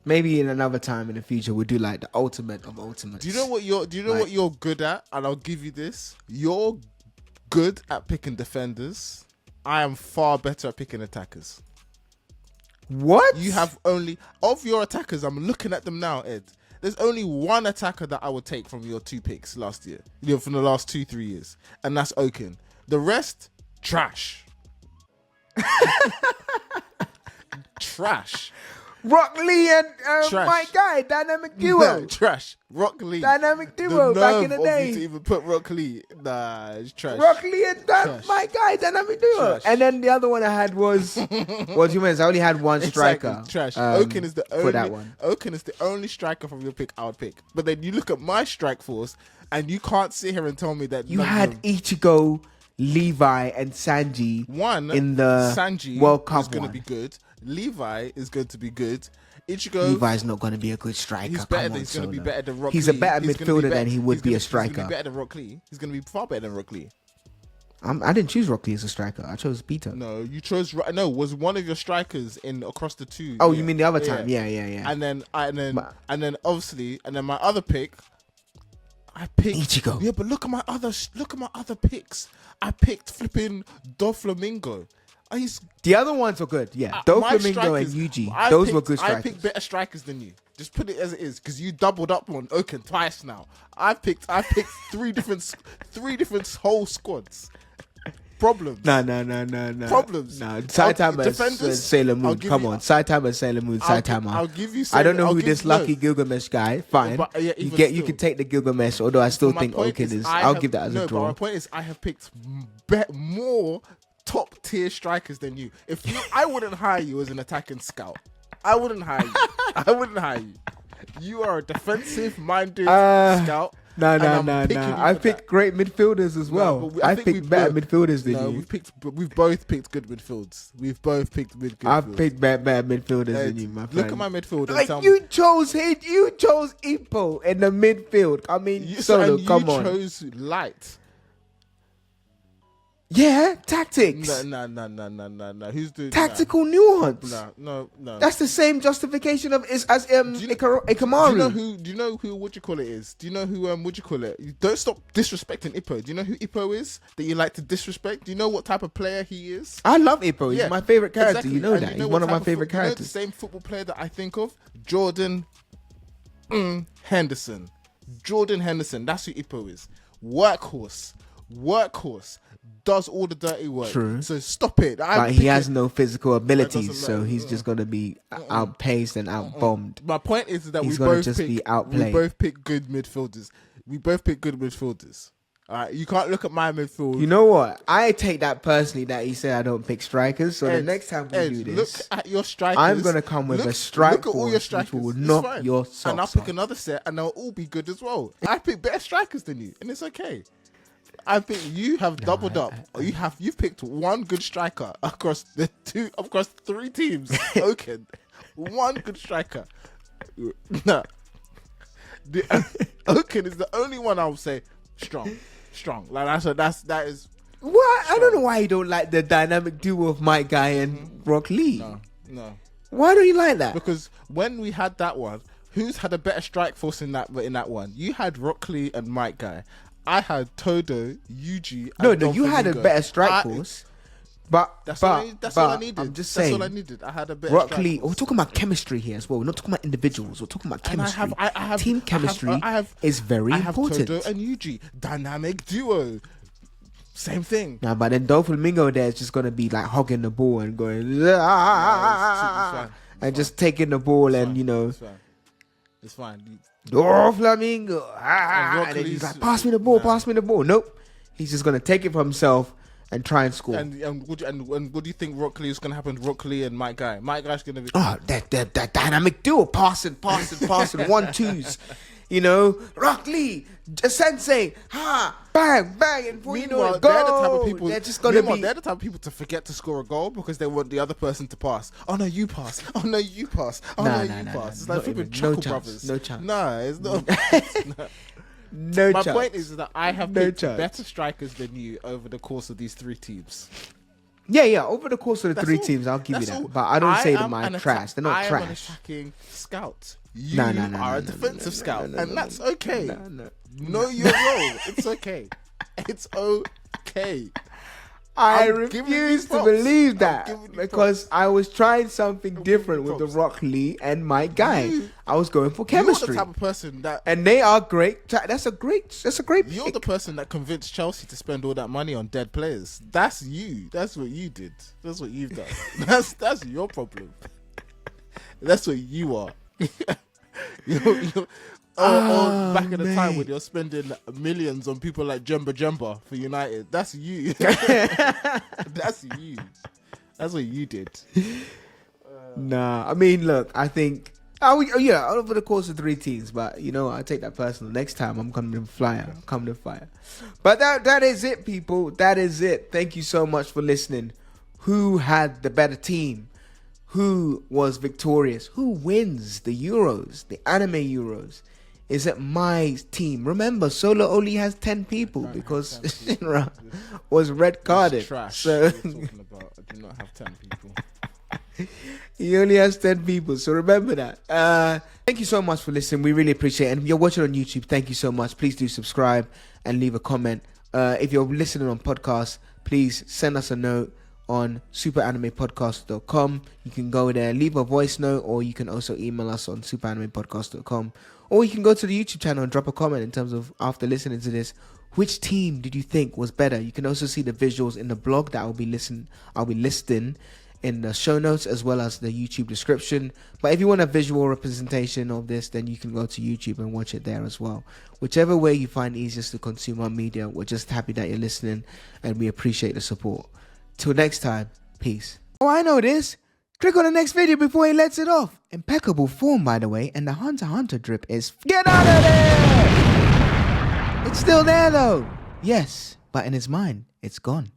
Maybe in another time in the future we'll do like the ultimate of ultimates. Do you know what you're good at? And I'll give you this. You're good at picking defenders. I am far better at picking attackers. What? You have only of your attackers. I'm looking at them now, Ed. There's only one attacker that I would take from your 2 picks last year. From the last 2-3 years, and that's Oaken. The rest, trash. Trash. Rock Lee and Trash. my guy, dynamic duo. Trash. Rock Lee. Dynamic duo The back in nerve the of you to day. even put Rock Lee. Nah, it's trash. Rock Lee and Trash. my guy, dynamic duo. Trash. And then the other one I had was what do you mean? I only had one striker. Exactly, trash. Oaken is the for only that one. Oaken is the only striker from your pick I would pick. But then you look at my strike force, and you can't sit here and tell me that You none of had them- Ichigo, Levi, and Sanji one in the Sanji World Cup is going to one. be good. Levi is going to be good. Ichigo, Levi's not going to be a good striker. he's Come better. on, He's going to be Solo. better than Rock He's Lee. a better He's gonna be midfielder than he would be a He's going to striker. be better than Rock Lee. He's going to be far better than Rock Lee. I didn't choose Rock Lee as a striker. I chose Peter. No, you chose. No, was one of your strikers in across the two. Oh, you mean the other time? Yeah. And then obviously, my other pick, I picked Ichigo. Yeah, but look at my other picks. I picked flipping Doflamingo. The other ones are good. Yeah, my Doflamingo and strikers, Yuji. Those were good strikers. I picked better strikers than you. Just put it as it is, because you doubled up on Oken twice now. I picked three different whole squads. Problems. No. Problems. No, Saitama defenders, Sailor Moon. Come on, Saitama Sailor Moon. Saitama. I'll give you. I don't know I'll who give- this lucky Gilgamesh guy. Fine, But, yeah, you even you still. can take the Gilgamesh. Although I still My think point Oken is. I I'll have- give that as no, a but my draw. point is, I have picked more top tier strikers than you. I wouldn't hire you as an attacking scout. I wouldn't hire you. You are a defensive minded scout. No. I picked great midfielders as well. I picked better midfielders than you. We've both picked good midfields. I've picked better midfielders than you, my friend. Look at my midfield and Like tell you chose Ipo in the midfield. I mean, Solo, come on. You chose light. Yeah, tactics. No. Who's doing Tactical nuance. No. That's the same justification of as Ikamaru. Do you know who what you call it is? Do you know who what you call it? You don't stop disrespecting Ippo. Do you know who Ippo is that you like to disrespect? Do you know what type of player he is? I love Ippo. He's my favorite character. Exactly. You know And that. He's what one of type my favorite you know characters. the same football player that I think of? Jordan Henderson. Jordan Henderson. That's who Ippo is. Workhorse. Does all the dirty work. True. So stop it. But he has no physical abilities, doesn't so matter. he's just gonna be outpaced and outbombed. My point is that He's we gonna both just pick, be outplayed. We both pick good midfielders. All right, you can't look at my midfield. You know what? I take that personally that he said I don't pick strikers. So the Ed, next time we Ed, do this, look at your strikers. I'm gonna come with a strike Look at all your force strikers. which will It's knock fine. your socks And I'll pick off. another set, and they'll all be good as well. I pick better strikers than you, and it's okay. I think you have doubled up. You've picked one good striker across three teams. Okay, one good striker. No, Oken is the only one I would say strong. Like that is. What? I don't know why you don't like the dynamic duo of Mike Guy and Rock Lee. No. Why don't you like that? Because when we had that one, who's had a better strike force in that one? You had Rock Lee and Mike Guy. I had Todo, Yuji. No, and you had a Doflamingo. better strike force. But That's all I needed. I'm just That's saying. all I needed. I had a better Rock strike Lee. force. We're talking about chemistry here as well. We're not talking about individuals. We're talking about And chemistry. I have Team chemistry is very important. I have Todo and Yuji, dynamic duo. Same thing. Nah, but then Doflamingo there is just gonna be like hogging the ball and going it's fine. and just taking the ball and It's fine. Doflamingo and then Lee's- he's like pass me the ball. Nope, he's just gonna take it for himself and try and score. And what do you think Rock Lee is going to happen to Rock Lee and Mike Guy? Mike Guy's going to be. Oh, that dynamic duo, passing, 1-2s. You know, Rock Lee, Sensei, bang, and before you know it, go. They're the type of people. They're just gonna be. They're the type of people to forget to score a goal because they want the other person to pass. Oh no, you pass. Oh no, you pass. Oh no, you pass. It's like flipping Chuckle Brothers. No chance. No, it's not. No My chance. point is that I have No picked chance. better strikers than you over the course of these three teams. Yeah. Over the course of the That's three all. teams, I'll give you That's that. all. But I don't say am them an are trash. They're not I am an trash. attacking scout. You No, are a defensive scout, and that's okay. No. Know your role. It's okay. It's okay. I I'm giving you refuse to props. believe I'm that giving you because I was trying something different with the props. Rock Lee and my guy. I was going for You're chemistry, the type of person that. and they are great. That's a great. You're pick. the person that convinced Chelsea to spend all that money on dead players. That's you. That's what you did. That's what you've done. That's your problem. That's what you are. Or back in the time when you're spending millions on people like Jemba for United. That's you. That's you. That's what you did. Nah, I mean, look, I think. Over the course of three teams, but I take that personal. Next time, I'm coming to fire. But that is it, people. That is it. Thank you so much for listening. Who had the better team? who was victorious, who wins the Euros, the anime Euros. Is it my team? Remember, Solo only has 10 people because Shinra was red carded. Trash. So What you're talking about. I do not have 10 people. he only has 10 people. So remember that. Thank you so much for listening. We really appreciate it. And if you're watching on YouTube, thank you so much. Please do subscribe and leave a comment. If you're listening on podcast, please send us a note on superanimepodcast.com. You can go there, leave a voice note, or you can also email us on superanimepodcast.com. Or you can go to the YouTube channel and drop a comment in terms of, after listening to this, which team did you think was better? You can also see the visuals in the blog that I'll be listing in the show notes as well as the YouTube description. But if you want a visual representation of this, then you can go to YouTube and watch it there as well. Whichever way you find easiest to consume our media, we're just happy that you're listening and we appreciate the support. Till next time, peace. Oh, I know this. Click on the next video before he lets it off. Impeccable form, by the way, and the Hunter x Hunter drip is... Get out of there! It's still there, though. Yes, but in his mind, it's gone.